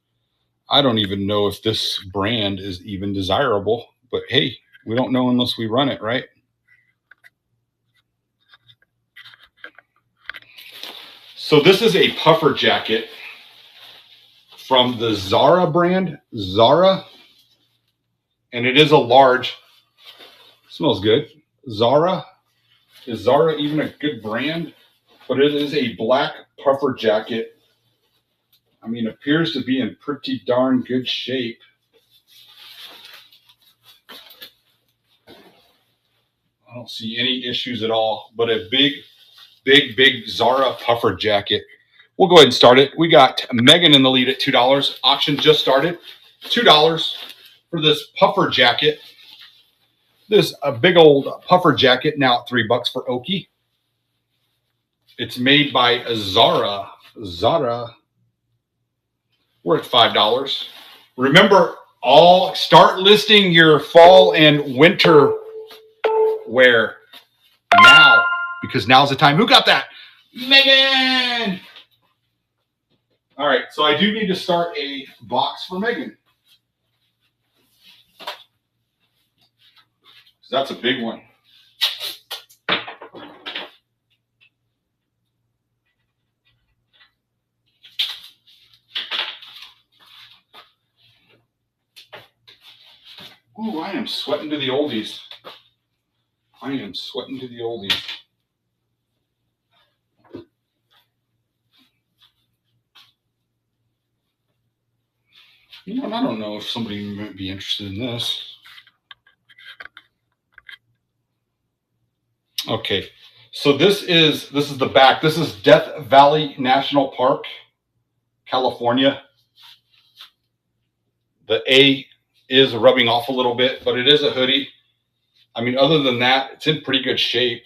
I don't even know if this brand is even desirable, but hey, we don't know unless we run it, right? So this is a puffer jacket from the Zara brand, Zara, and it is a large. Smells good. Zara. Is Zara even a good brand? But it is a black puffer jacket. I mean, appears to be in pretty darn good shape. I don't see any issues at all, but a big Zara puffer jacket. We'll go ahead and start it. We got Megan in the lead at $2. Auction just started. $2 for this puffer jacket. This a big old puffer jacket, now at $3 for Okie. It's made by Zara. Zara. We're at $5. Remember, start listing your fall and winter wear now, because now's the time. Who got that? Megan! All right, so I do need to start a box for Megan. That's a big one. Ooh, I am sweating to the oldies. I am sweating to the oldies. You know, I don't know if somebody might be interested in this. Okay, so this is the back. This is Death Valley National Park, California. The A is rubbing off a little bit, but it is a hoodie. I mean, other than that, it's in pretty good shape.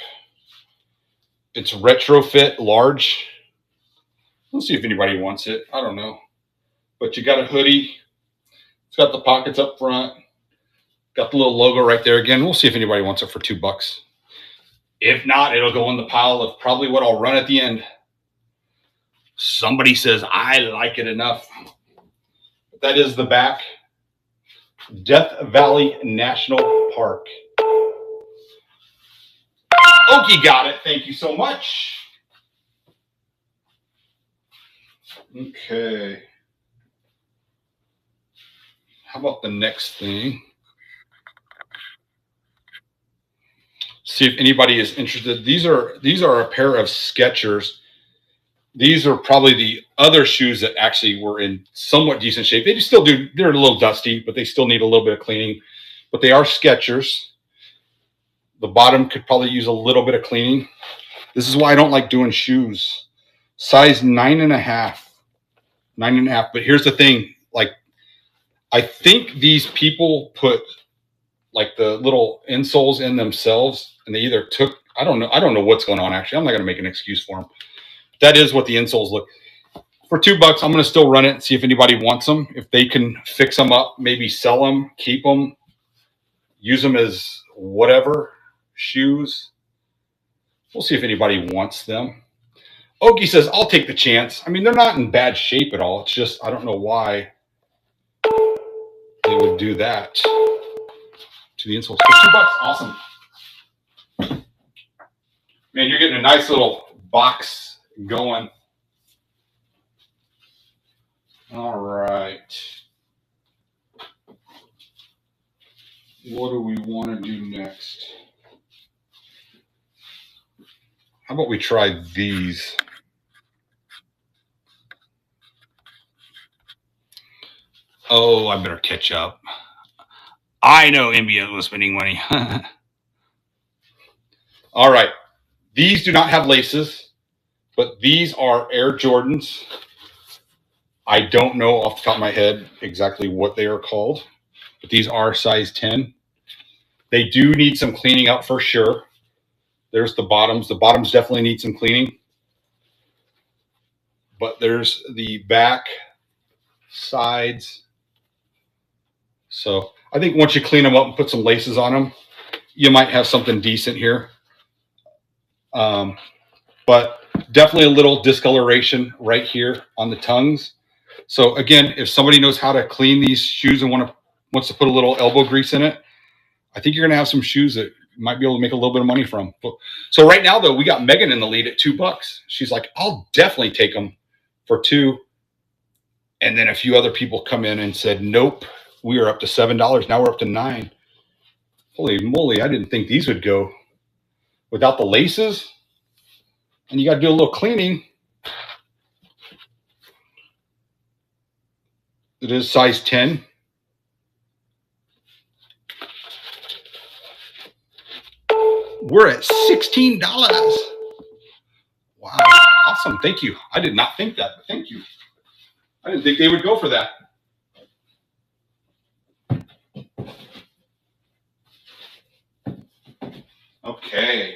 It's retrofit large. Let's see if anybody wants it. I don't know. But you got a hoodie. It's got the pockets up front. Got the little logo right there. Again, we'll see if anybody wants it for $2. If not, it'll go in the pile of probably what I'll run at the end. Somebody says, I like it enough. But that is the back. Death Valley National Park. Okie got it. Thank you so much. Okay. How about the next thing? See if anybody is interested. These are a pair of Skechers. These are probably the other shoes that actually were in somewhat decent shape. They still do. They're a little dusty, but they still need a little bit of cleaning. But they are Skechers. The bottom could probably use a little bit of cleaning. This is why I don't like doing shoes. Size 9.5. 9.5. But here's the thing. Like, I think these people put like the little insoles in themselves, and they either took, I don't know what's going on actually. I'm not going to make an excuse for them. That is what the insoles look. For $2, I'm going to still run it and see if anybody wants them. If they can fix them up, maybe sell them, keep them. use them as whatever shoes. We'll see if anybody wants them. Okie says, I'll take the chance. I mean, they're not in bad shape at all. It's just, I don't know why they would do that to the insoles. For $2, awesome. Man, you're getting a nice little box going. All right. What do we want to do next? How about we try these? Oh, I better catch up. I know NBA was spending money. All right. These do not have laces, but these are Air Jordans. I don't know off the top of my head exactly what they are called, but these are size 10. They do need some cleaning up for sure. There's the bottoms. The bottoms definitely need some cleaning. But there's the back, sides. So I think once you clean them up and put some laces on them, you might have something decent here. But definitely a little discoloration right here on the tongues. So again, if somebody knows how to clean these shoes and wants to put a little elbow grease in it, I think you're going to have some shoes that you might be able to make a little bit of money from. So right now, though, we got Megan in the lead at $2. She's like, I'll definitely take them for $2. And then a few other people come in and said, nope, we are up to $7. Now we're up to $9. Holy moly, I didn't think these would go without the laces. And you got to do a little cleaning. It is size 10. We're at $16. Wow. Awesome. Thank you. I did not think that, but thank you. I didn't think they would go for that. Okay.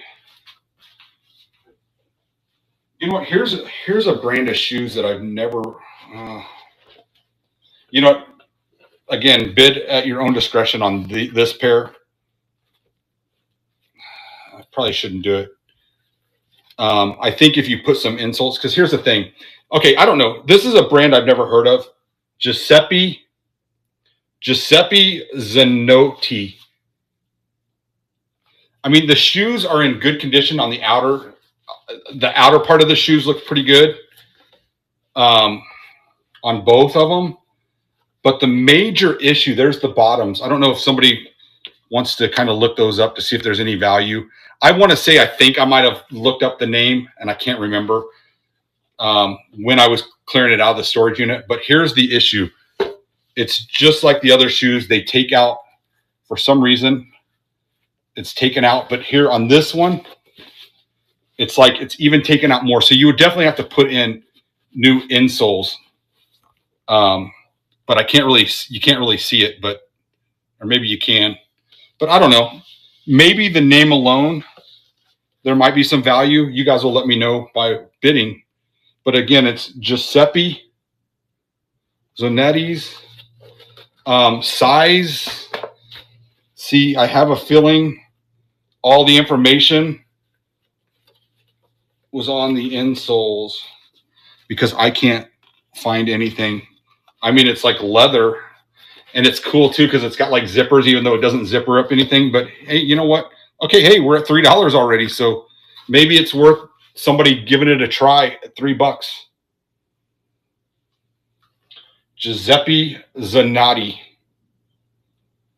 You know what? Here's a brand of shoes that I've never. You know what? Again, bid at your own discretion on this pair. I probably shouldn't do it. I think if you put some insoles, because here's the thing. Okay, I don't know. This is a brand I've never heard of. Giuseppe Zanotti. I mean, the shoes are in good condition on the outer. The outer part of the shoes look pretty good on both of them. But the major issue, there's the bottoms. I don't know if somebody wants to kind of look those up to see if there's any value. I want to say I think I might have looked up the name, and I can't remember when I was clearing it out of the storage unit. But here's the issue. It's just like the other shoes. They take out, for some reason, it's taken out. But here on this one, it's like it's even taken out more. So you would definitely have to put in new insoles. But you can't really see it, or maybe you can. But I don't know. Maybe the name alone, there might be some value. You guys will let me know by bidding. But again, it's Giuseppe Zanetti's size. See, I have a feeling all the information was on the insoles because I can't find anything. I mean, it's like leather, and it's cool too because it's got like zippers, even though it doesn't zipper up anything. But hey, you know what? Okay, hey, we're at $3 already, so maybe it's worth somebody giving it a try at $3. Giuseppe Zanotti.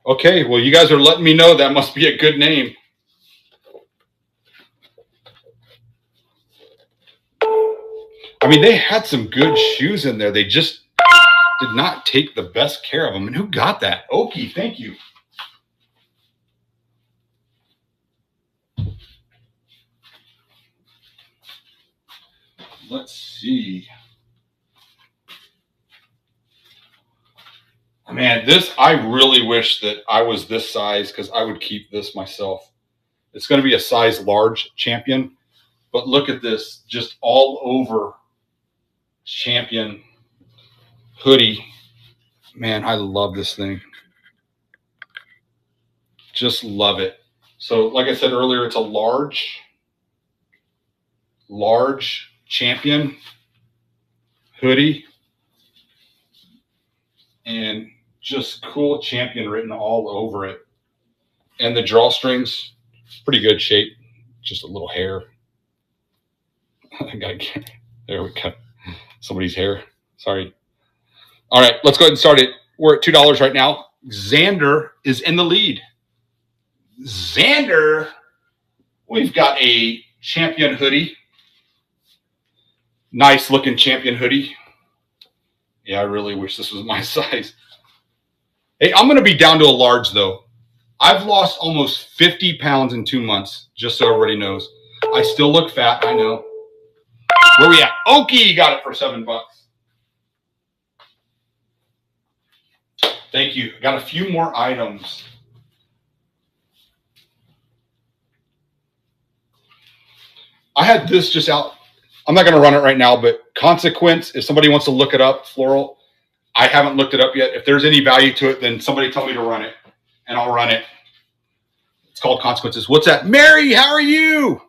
Okay, well, you guys are letting me know that must be a good name. I mean, they had some good shoes in there. They just did not take the best care of them. And who got that? Okie, thank you. Let's see. Man, I really wish that I was this size because I would keep this myself. It's going to be a size large Champion. But look at this, just all over Champion hoodie. Man, I love this thing. Just love it. So like I said earlier, it's a large Champion hoodie, and just cool Champion written all over it. And the drawstrings, pretty good shape. Just a little hair. There we go. Somebody's hair. Sorry. All right, let's go ahead and start it. We're at $2 right now. Xander is in the lead. Xander, we've got a Champion hoodie. Nice looking Champion hoodie. Yeah, I really wish this was my size. Hey, I'm going to be down to a large, though. I've lost almost 50 pounds in 2 months, just so everybody knows. I still look fat, I know. Where we at? Okie got it for $7. Thank you. Got a few more items. I had this just out. I'm not going to run it right now, but Consequence, if somebody wants to look it up, floral, I haven't looked it up yet. If there's any value to it, then somebody tell me to run it, and I'll run it. It's called Consequences. What's that? Mary, how are you?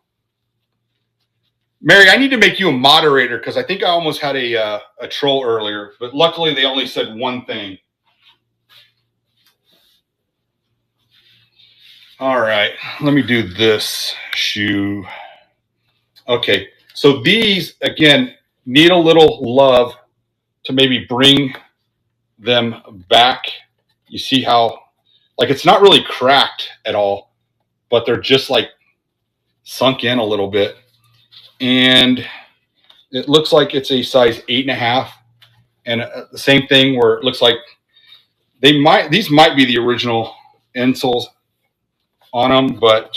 Mary, I need to make you a moderator because I think I almost had a troll earlier, but luckily they only said one thing. All right, let me do this shoe. Okay, so these, again, need a little love to maybe bring them back. You see how, like, it's not really cracked at all, but they're just like sunk in a little bit. And it looks like it's a size 8.5. And the same thing where it looks like these might be the original insoles on them, but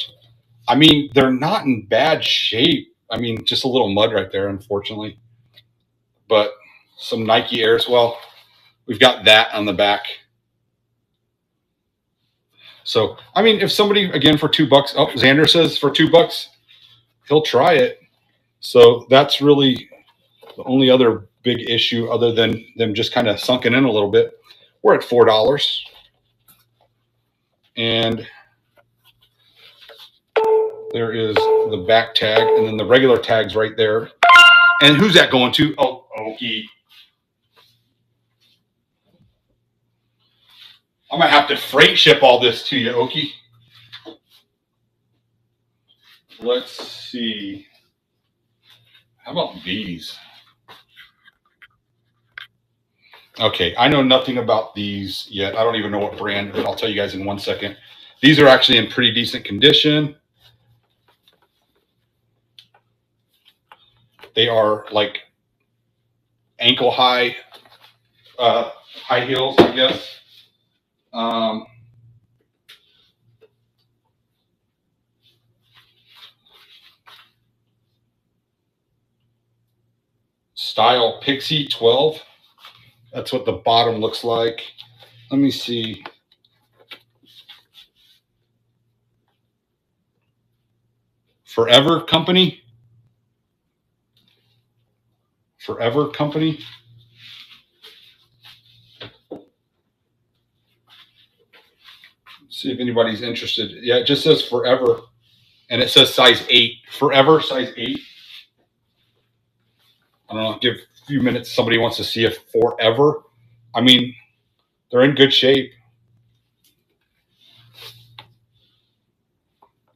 I mean, they're not in bad shape. I mean, just a little mud right there, unfortunately. But some Nike Airs. Well, we've got that on the back. So, I mean, if somebody, again, for $2, oh, Xander says for $2, he'll try it. So that's really the only other big issue other than them just kind of sunken in a little bit. We're at $4. And there is the back tag, and then the regular tag's right there. And who's that going to? Oh, Okie. I might have to freight ship all this to you, Okie. Let's see. How about these? Okay, I know nothing about these yet. I don't even know what brand, but I'll tell you guys in 1 second. These are actually in pretty decent condition. They are like ankle high, high heels, I guess. Style Pixie 12. That's what the bottom looks like. Let me see. Forever Company. Forever Company. See if anybody's interested. Yeah, it just says Forever. And it says size 8. Forever, size 8. I don't know, give a few minutes. Somebody wants to see if Forever. I mean, they're in good shape.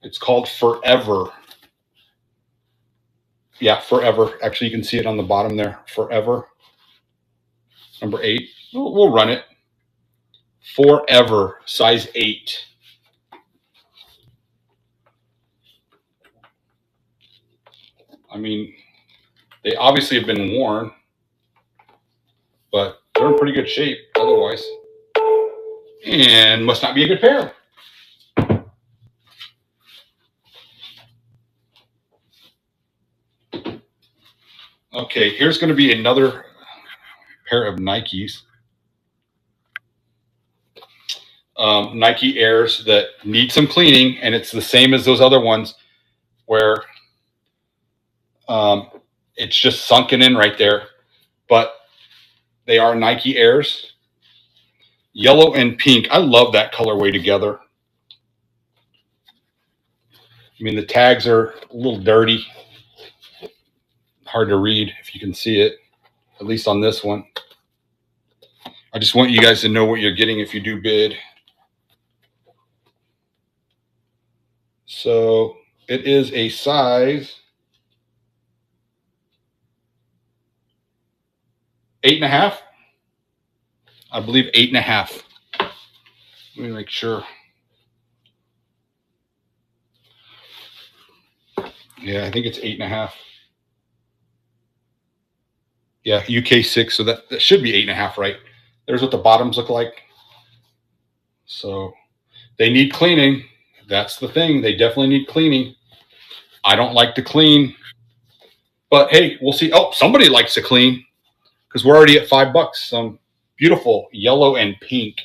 It's called Forever. Yeah, Forever. Actually, you can see it on the bottom there. Forever. Number 8. We'll run it. Forever, size 8. I mean, they obviously have been worn, but they're in pretty good shape otherwise. And must not be a good pair. Okay, here's going to be another pair of Nikes. Nike Airs that need some cleaning, and it's the same as those other ones where it's just sunken in right there. But they are Nike Airs. Yellow and pink. I love that colorway together. I mean, the tags are a little dirty, hard to read if you can see it, at least on this one. I just want you guys to know what you're getting if you do bid. So it is a size 8.5. I believe 8.5. Let me make sure. Yeah, I think it's 8.5. Yeah, UK6. So that should be 8.5, right? There's what the bottoms look like. So they need cleaning. That's the thing. They definitely need cleaning. I don't like to clean, but hey, we'll see. Oh, somebody likes to clean because we're already at $5. Some beautiful yellow and pink.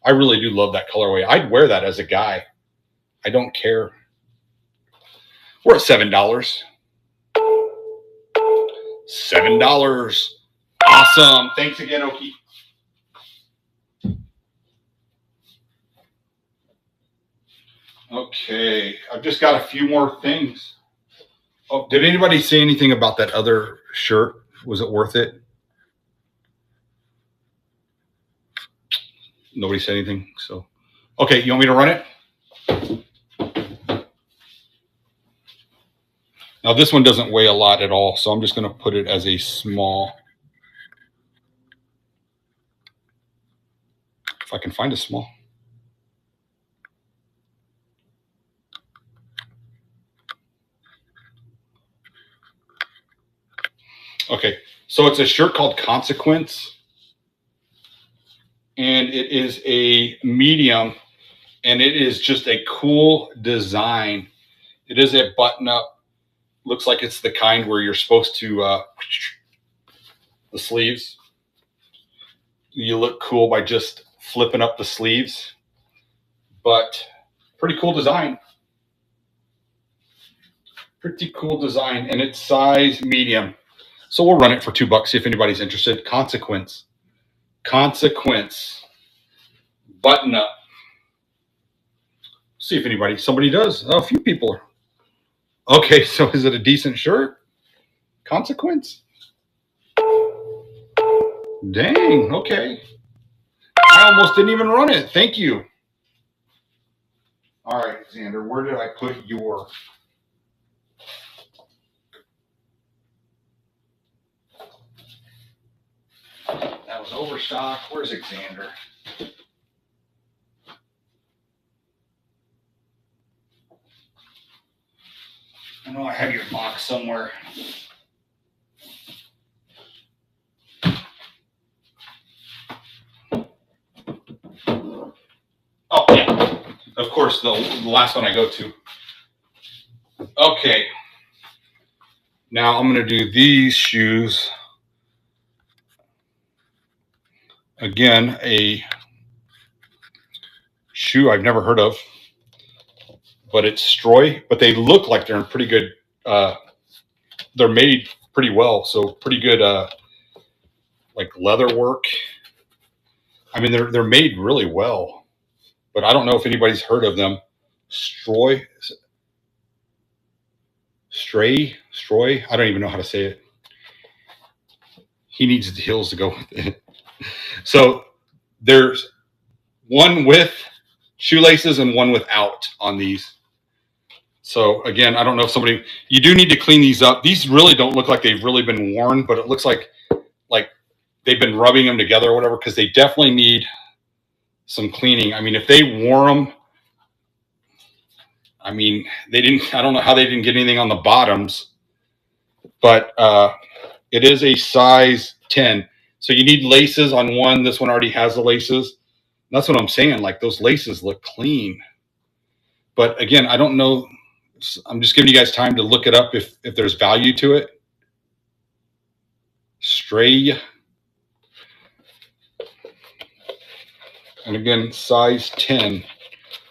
I really do love that colorway. I'd wear that as a guy. I don't care. We're at $7. $7. Awesome. Thanks again, Oki. Okay, I've just got a few more things. Oh, did anybody say anything about that other shirt? Was it worth it? Nobody said anything. So, okay, you want me to run it? Now, this one doesn't weigh a lot at all, so I'm just going to put it as a small. If I can find a small. Okay, so it's a shirt called Consequence, and it is a medium, and it is just a cool design. It is a button-up. Looks like it's the kind where you're supposed to the sleeves. You look cool by just flipping up the sleeves, but pretty cool design. Pretty cool design, and it's size medium. So we'll run it for $2 if anybody's interested. Consequence. Button up. See if somebody does. Oh, a few people are. Okay, so is it a decent shirt? Consequence? Dang, okay. I almost didn't even run it. Thank you. All right, Xander, where did I put your... That was overstock. Where's Xander? I know I have your box somewhere. Oh, yeah. Of course, the last one I go to. Okay. Now I'm going to do these shoes. Again, a shoe I've never heard of, but it's Stroy. But they look like they're in pretty good. They're made pretty well, so pretty good, like leather work. I mean, they're made really well, but I don't know if anybody's heard of them. Stroy. I don't even know how to say it. He needs the heels to go with it. So there's one with shoelaces and one without on these. So again, I don't know if you do need to clean these up. These really don't look like they've really been worn, but it looks like they've been rubbing them together or whatever, because they definitely need some cleaning. I mean, if they wore them, I mean, I don't know how they didn't get anything on the bottoms, but it is a size 10. So you need laces on one. This one already has the laces. That's what I'm saying. Like, those laces look clean. But again, I don't know. I'm just giving you guys time to look it up if there's value to it. Stray. And again, size 10.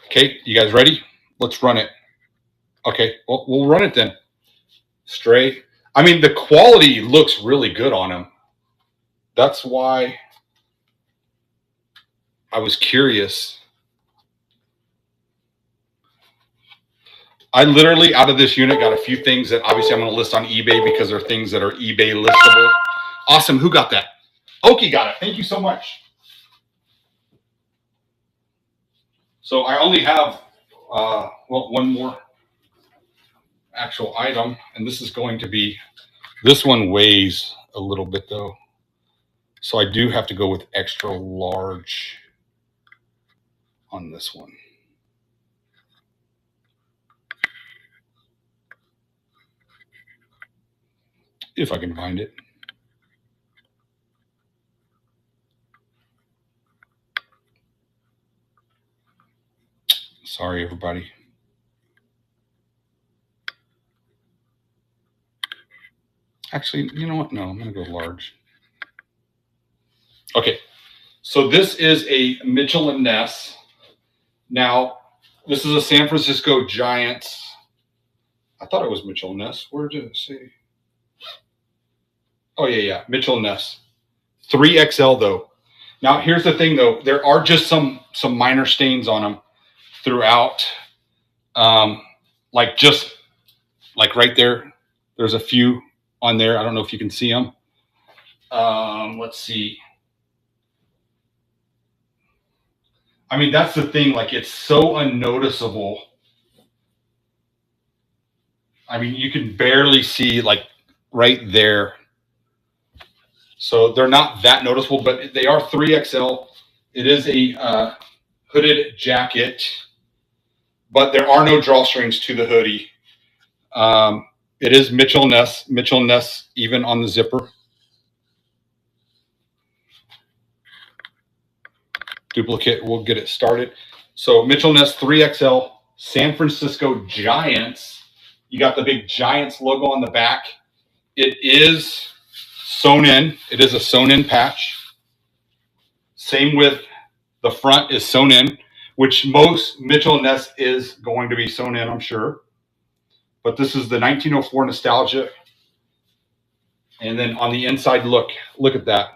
Okay, you guys ready? Let's run it. Okay, well, we'll run it then. Stray. I mean, the quality looks really good on them. That's why I was curious. I literally, out of this unit, got a few things that obviously I'm going to list on eBay because they're things that are eBay listable. Awesome. Who got that? Okie got it. Thank you so much. So I only have, one more actual item, and this is going to be, this one weighs a little bit though. So I do have to go with extra large on this one. If I can find it. Sorry, everybody. Actually, you know what? No, I'm going to go large. Okay. So this is a Mitchell and Ness. Now, this is a San Francisco Giants. I thought it was Mitchell and Ness. Where did it say? Oh, yeah. Mitchell and Ness. 3XL, though. Now, here's the thing, though. There are just some minor stains on them throughout. Like right there. There's a few on there. I don't know if you can see them. Let's see. I mean, that's the thing. Like, it's so unnoticeable. I mean, you can barely see, like, right there. So they're not that noticeable, but they are 3XL. It is a hooded jacket, but there are no drawstrings to the hoodie. It is Mitchell Ness, even on the zipper. Duplicate, we'll get it started. So Mitchell Ness 3XL, San Francisco Giants. You got the big Giants logo on the back. It is sewn in. It is a sewn in patch. Same with the front is sewn in, which most Mitchell Ness is going to be sewn in, I'm sure. But this is the 1904 nostalgia. And then on the inside, look at that.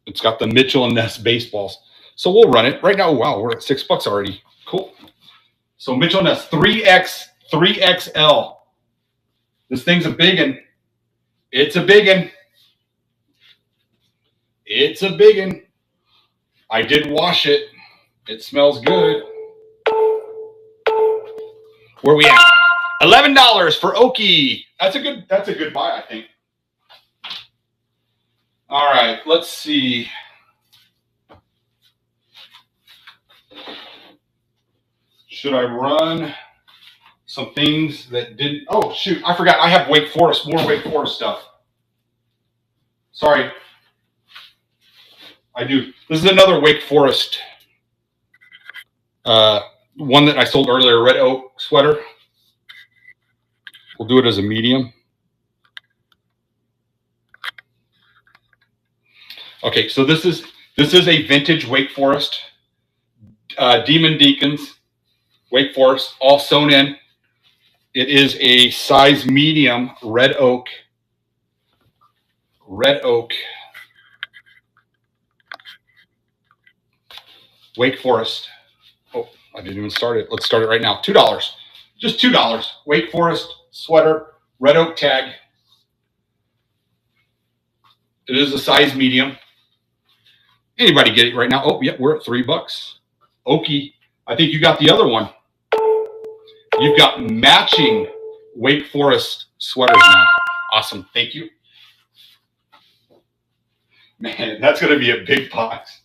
It's got the Mitchell and Ness baseballs. So we'll run it right now. Wow, we're at $6 already. Cool. So Mitchell and Ness 3XL. This thing's a biggin. It's a biggin. It's a biggin. I did wash it. It smells good. Where we at? $11 for Okie. That's a good buy, I think. All right, let's see. Should I run some things that didn't? Oh, shoot. I forgot. I have more Wake Forest stuff. Sorry. I do. This is another Wake Forest one that I sold earlier, red oak sweater. We'll do it as a medium. Okay, so this is a vintage Wake Forest. Demon Deacons, Wake Forest, all sewn in. It is a size medium red oak. Wake Forest. Oh, I didn't even start it. Let's start it right now. $2. Just $2. Wake Forest sweater, red oak tag. It is a size medium. Anybody get it right now? Oh, yeah, we're at $3. Okie, I think you got the other one. You've got matching Wake Forest sweaters now. Awesome. Thank you. Man, that's going to be a big box.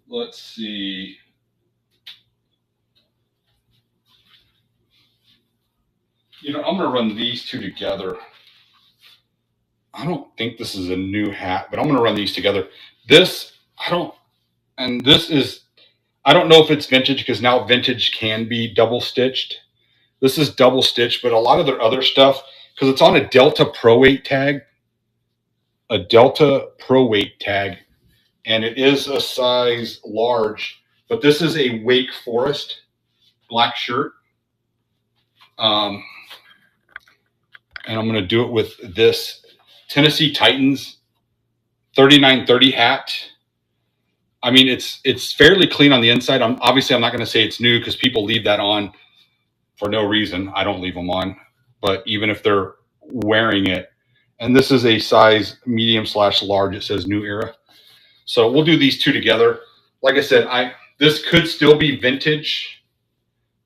Let's see. You know, I'm going to run these two together. I don't think this is a new hat, but I'm going to run these together. I don't know if it's vintage because now vintage can be double stitched. This is double stitched, but a lot of their other stuff, because it's on a Delta Pro Weight tag, and it is a size large, but this is a Wake Forest black shirt. And I'm going to do it with this Tennessee Titans 3930 hat. I mean, it's fairly clean on the inside. I'm not going to say it's new because people leave that on for no reason. I don't leave them on, but even if they're wearing it, and this is a size medium/large. It says New Era. So we'll do these two together. Like I said, this could still be vintage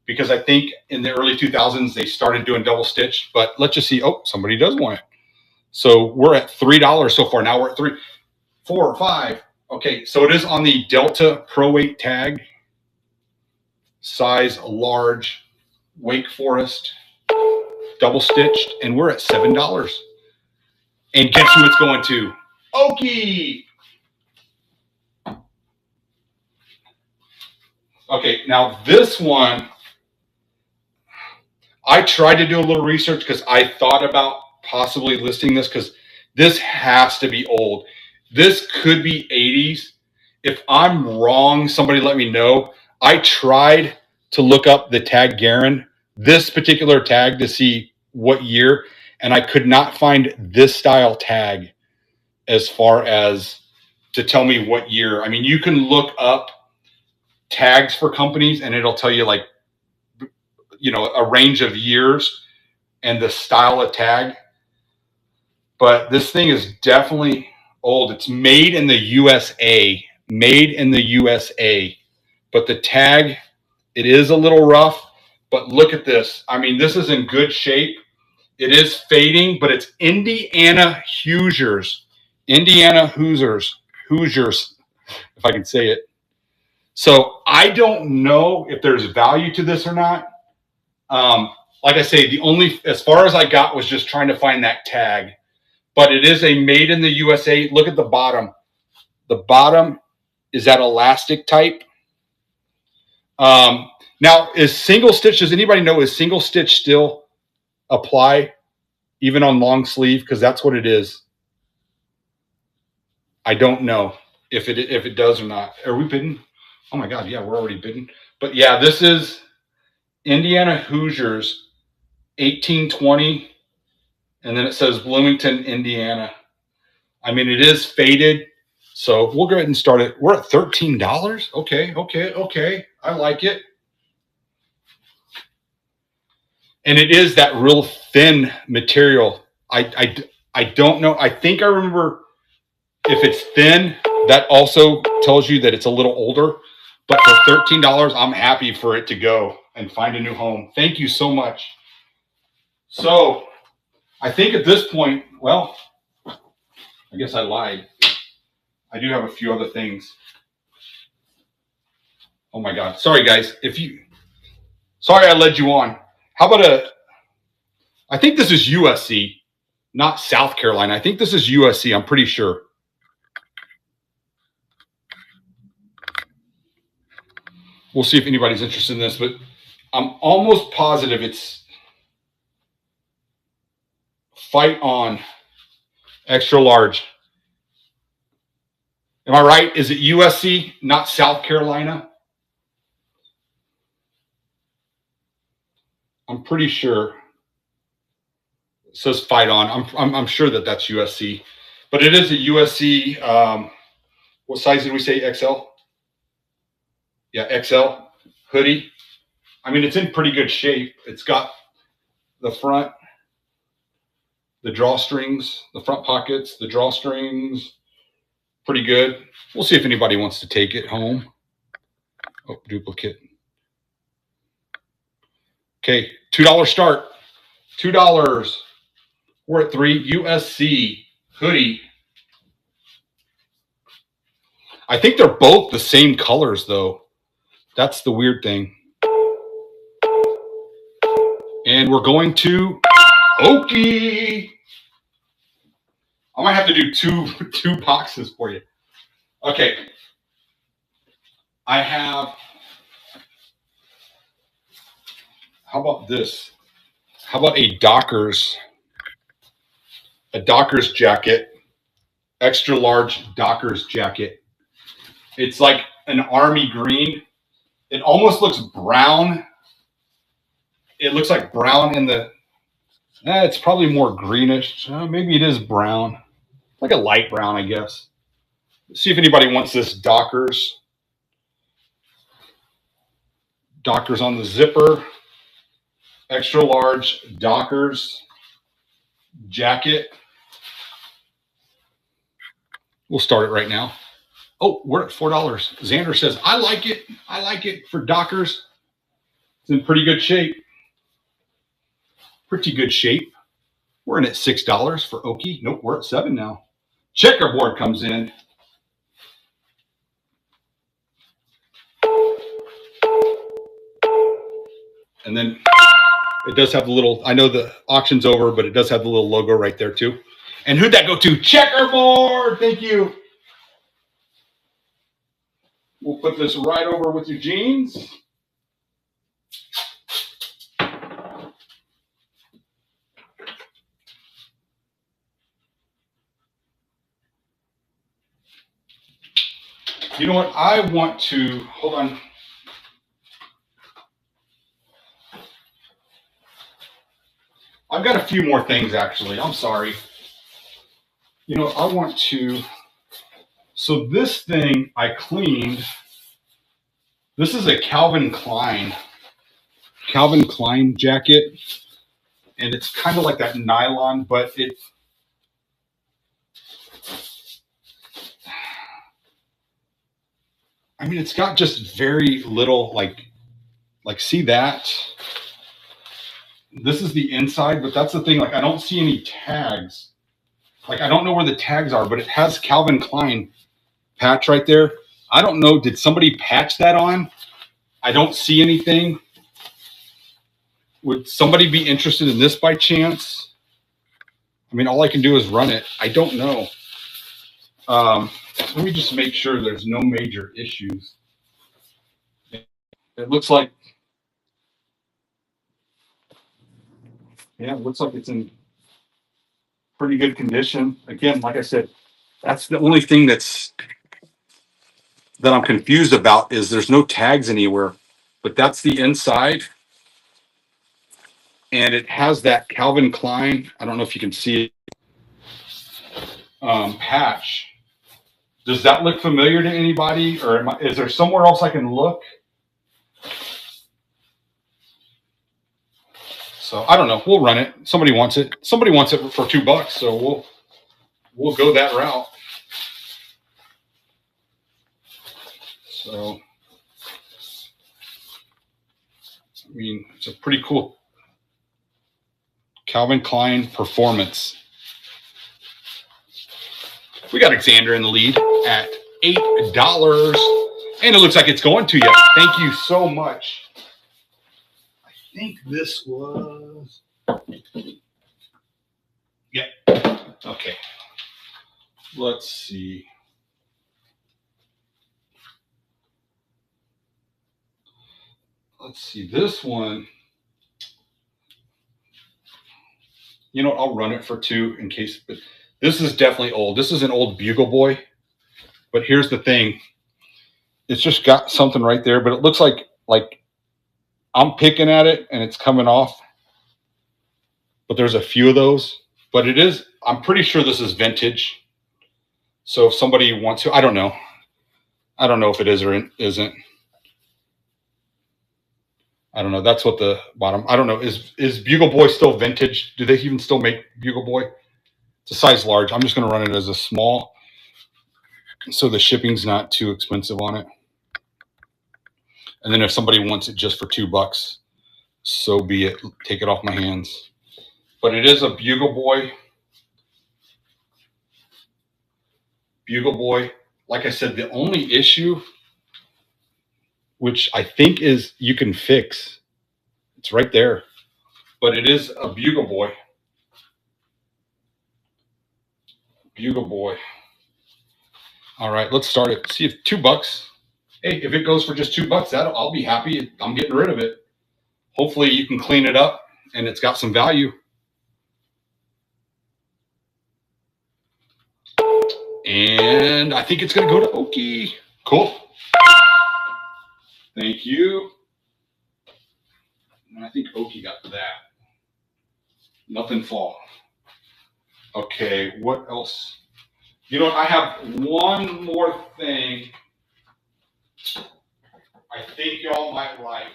because I think in the early 2000s they started doing double stitch. But let's just see. Oh, somebody does want it. So we're at $3 so far. Now we're at 3, 4, 5. Okay, so it is on the Delta Pro Weight tag, size large, Wake Forest, double stitched, and we're at $7. And guess who it's going to? Okie. Okay, now this one, I tried to do a little research because I thought about possibly listing this because this has to be old. This could be 80s. If I'm wrong, somebody let me know. I tried to look up the tag Garen, this particular tag, to see what year, and I could not find this style tag as far as to tell me what year. I mean, you can look up tags for companies and it'll tell you like, you know, a range of years and the style of tag. But this thing is definitely old. It's made in the USA, but the tag, it is a little rough, but look at this. I mean, this is in good shape. It is fading, but it's Indiana Hoosiers, if I can say it. So I don't know if there's value to this or not. Like I say, the only, as far as I got was just trying to find that tag, but it is a made in the USA. Look at the bottom. The bottom is that elastic type. Now is single stitch, does anybody know, is single stitch still apply even on long sleeve? Because that's what it is. I don't know if it does or not. Are we bidding? Oh my God, yeah, we're already bidding. But yeah, this is Indiana Hoosiers 1820, and then it says Bloomington, Indiana. I mean, it is faded, so we'll go ahead and start it. We're at $13. Okay. I like it. And it is that real thin material. I don't know. I think I remember if it's thin, that also tells you that it's a little older. But for $13, I'm happy for it to go and find a new home. Thank you so much. So I think at this point, well, I guess I lied. I do have a few other things. Oh my God. Sorry, guys. Sorry I led you on. How about I think this is USC, not South Carolina. I think this is USC. I'm pretty sure. We'll see if anybody's interested in this, but I'm almost positive it's Fight On extra large. Am I right? Is it USC, not South Carolina? I'm pretty sure. It says Fight On. I'm sure that that's USC, but it is a USC. What size did we say? XL. Yeah, XL hoodie. I mean, it's in pretty good shape. It's got the front, the drawstrings, the front pockets, the drawstrings. Pretty good. We'll see if anybody wants to take it home. Oh, duplicate. Okay, $2 start. $2. We're at $3. USC hoodie. I think they're both the same colors, though. That's the weird thing. And we're going to Okie. I might have to do two boxes for you. Okay. I have. How about this? How about a Dockers jacket, extra large Dockers jacket. It's like an army green. It almost looks brown. It looks like brown in the, it's probably more greenish. Maybe it is brown, like a light brown, I guess. See if anybody wants this Dockers. Dockers on the zipper. Extra large Dockers jacket. We'll start it right now. Oh, we're at $4. Xander says, I like it. I like it for Dockers. It's in pretty good shape. Pretty good shape. We're in at $6 for Okie. Nope, we're at $7 now. Checkerboard comes in. And then it does have the little, I know the auction's over, but it does have the little logo right there too. And who'd that go to? Checkerboard. Thank you. We'll put this right over with your jeans. You know what? I want to, hold on. I've got a few more things actually. I'm sorry. You know, I want to, so this thing I cleaned. This is a Calvin Klein jacket. And it's kind of like that nylon, but I mean, it's got just very little, like see that? This is the inside, but that's the thing. Like, I don't see any tags. Like, I don't know where the tags are, but it has Calvin Klein patch right there. I don't know. Did somebody patch that on? I don't see anything. Would somebody be interested in this by chance? I mean, all I can do is run it. I don't know. Let me just make sure there's no major issues. It looks like, yeah, it looks like it's in pretty good condition. Again, like I said, that's the only thing that I'm confused about is there's no tags anywhere, but that's the inside. And it has that Calvin Klein, I don't know if you can see it, patch. Does that look familiar to anybody? Or is there somewhere else I can look? So I don't know. We'll run it. Somebody wants it. Somebody wants it for $2. So we'll go that route. So, I mean, it's a pretty cool Calvin Klein performance. We got Xander in the lead at $8. And it looks like it's going to you. Thank you so much. I think this was. Yeah. Okay. Let's see. Let's see. This one. You know, I'll run it for $2 in case. But this is definitely old. This is an old Bugle Boy. But here's the thing. It's just got something right there. But it looks like I'm picking at it and it's coming off. But there's a few of those. But it is. I'm pretty sure this is vintage. So if somebody wants to, I don't know. I don't know if it is or isn't. I don't know. That's what the bottom. I don't know. Is Bugle Boy still vintage? Do they even still make Bugle Boy? It's a size large. I'm just going to run it as a small, so the shipping's not too expensive on it. And then if somebody wants it just for $2, so be it. Take it off my hands. But it is a Bugle Boy. Bugle Boy. Like I said, the only issue, which I think is you can fix, it's right there. But it is a Bugle Boy. Bugle Boy. All right, let's start it. See if $2. Hey, if it goes for just $2, I'll be happy. I'm getting rid of it. Hopefully you can clean it up and it's got some value. And I think it's going to go to Okie. Cool. Thank you. And I think Okie got that. Nothing fall. Okay, what else? You know what? I have one more thing I think y'all might like.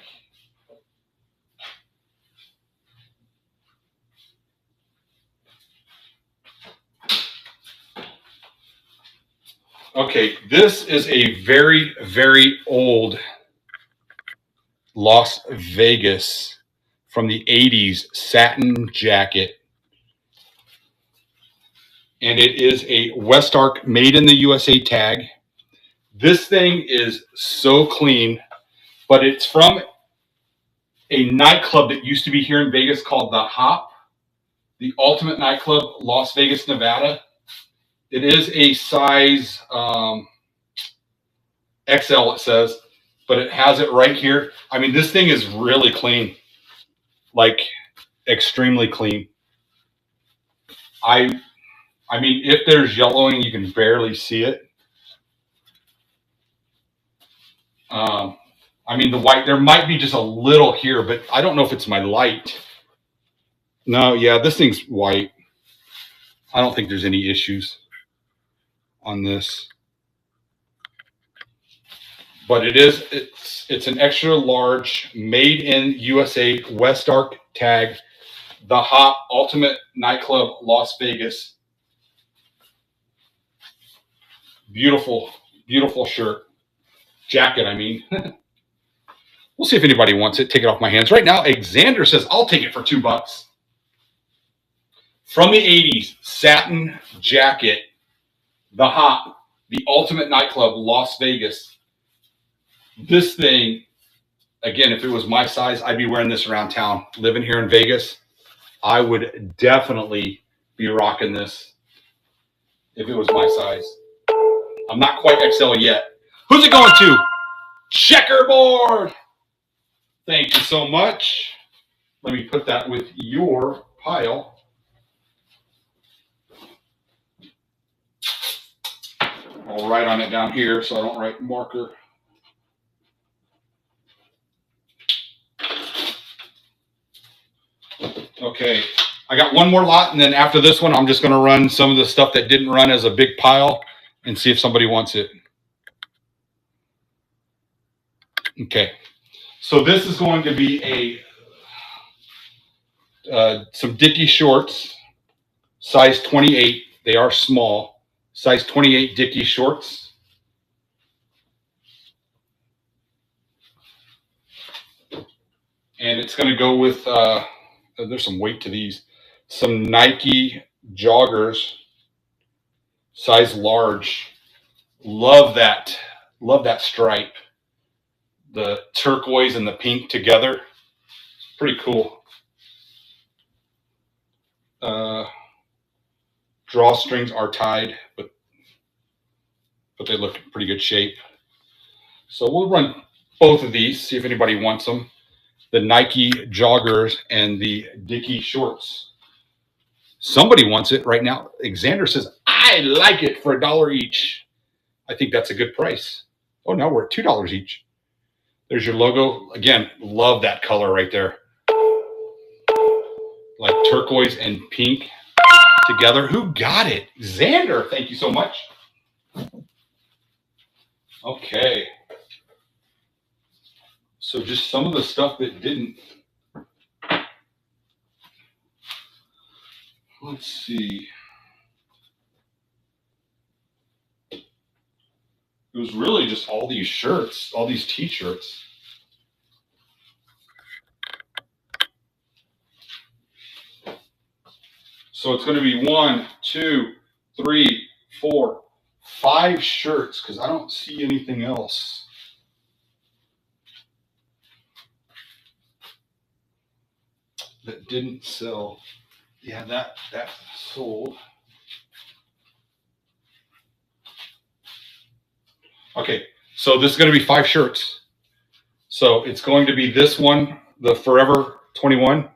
Okay, this is a very, very old Las Vegas from the 80s satin jacket. And it is a Westark made in the USA tag. This thing is so clean, but it's from a nightclub that used to be here in Vegas called The Hop, the Ultimate Nightclub, Las Vegas, Nevada. It is a size XL, it says, but it has it right here. I mean, this thing is really clean, like extremely clean. I mean, if there's yellowing, you can barely see it. I mean, the white, there might be just a little here, but I don't know if it's my light. No, yeah, this thing's white. I don't think there's any issues on this. But it's an extra large, made in USA, Westark tag, The Hop Ultimate Nightclub, Las Vegas. Beautiful, beautiful shirt. Jacket, I mean. We'll see if anybody wants it. Take it off my hands. Right now, Xander says, I'll take it for $2. From the 80s, satin jacket, The Hop, the Ultimate Nightclub, Las Vegas. This thing, again, if it was my size, I'd be wearing this around town. Living here in Vegas, I would definitely be rocking this if it was my size. I'm not quite XL yet. Who's it going to? Checkerboard. Thank you so much. Let me put that with your pile. I'll write on it down here so I don't write marker. Okay, I got one more lot, and then after this one, I'm just going to run some of the stuff that didn't run as a big pile and see if somebody wants it. Okay, so this is going to be some Dickie shorts, size 28. They are small, size 28 Dickie shorts. And it's going to go with, there's some weight to these, some Nike joggers, size large. Love that stripe. The turquoise and the pink together. Pretty cool. Drawstrings are tied, but they look in pretty good shape. So we'll run both of these, see if anybody wants them. The Nike joggers and the Dickie shorts. Somebody wants it right now. Xander says, I like it for $1 each. I think that's a good price. Oh, now we're at $2 each. There's your logo. Again, love that color right there. Like turquoise and pink together. Who got it? Xander, thank you so much. Okay. So just some of the stuff that didn't. Let's see. It was really just all these shirts, all these t-shirts. So it's going to be 1, 2, 3, 4, 5 shirts because I don't see anything else. That didn't sell. Yeah, that sold. Okay, so this is going to be 5 shirts. So it's going to be this one, the Forever 21.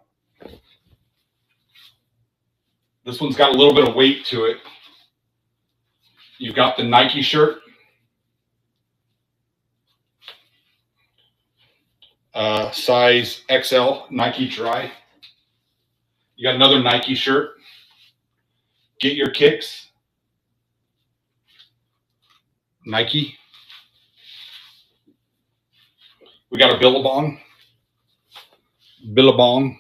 This one's got a little bit of weight to it. You've got the Nike shirt. Size XL, Nike Dry. You got another Nike shirt. Get Your Kicks. Nike. We got a Billabong. Billabong.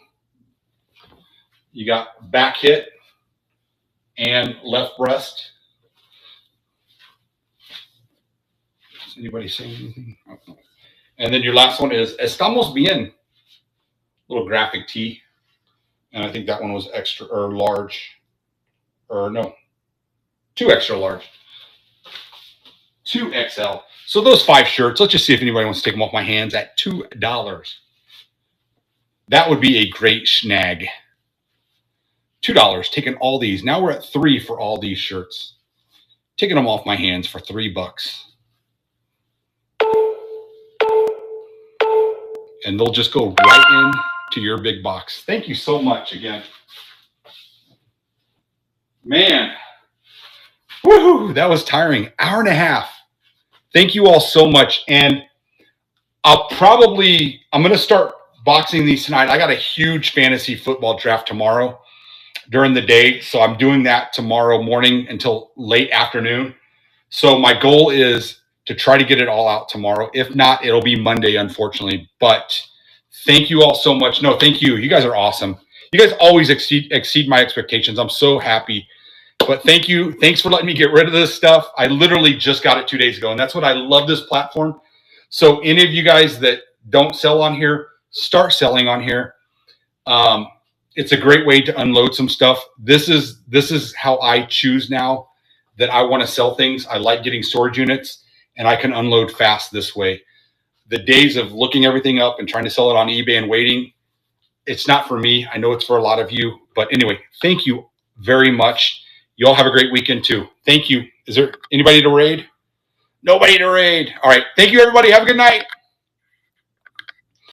You got back hit and left breast. Is anybody saying anything? Oh. And then your last one is Estamos Bien. Little graphic tee. And I think that one was extra or large. Or no, 2 extra large. 2XL. So those 5 shirts, let's just see if anybody wants to take them off my hands at $2. That would be a great snag. $2, taking all these. Now we're at 3 for all these shirts. Taking them off my hands for $3. And they'll just go right in to your big box. Thank you so much again. Man, woohoo, that was tiring. Hour and a half. Thank you all so much. And I'm going to start boxing these tonight. I got a huge fantasy football draft tomorrow during the day. So I'm doing that tomorrow morning until late afternoon. So my goal is to try to get it all out tomorrow. If not, it'll be Monday, unfortunately. But thank you all so much. No, thank you. You guys are awesome. You guys always exceed my expectations. I'm so happy. But thank you. Thanks for letting me get rid of this stuff. I literally just got it 2 days ago. And that's what I love this platform. So any of you guys that don't sell on here, start selling on here. It's a great way to unload some stuff. This is how I choose now that I want to sell things. I like getting storage units, and I can unload fast this way. The days of looking everything up and trying to sell it on eBay and waiting, it's not for me. I know it's for a lot of you. But anyway, thank you very much. You all have a great weekend too. Thank you. Is there anybody to raid? Nobody to raid. All right. Thank you, everybody. Have a good night.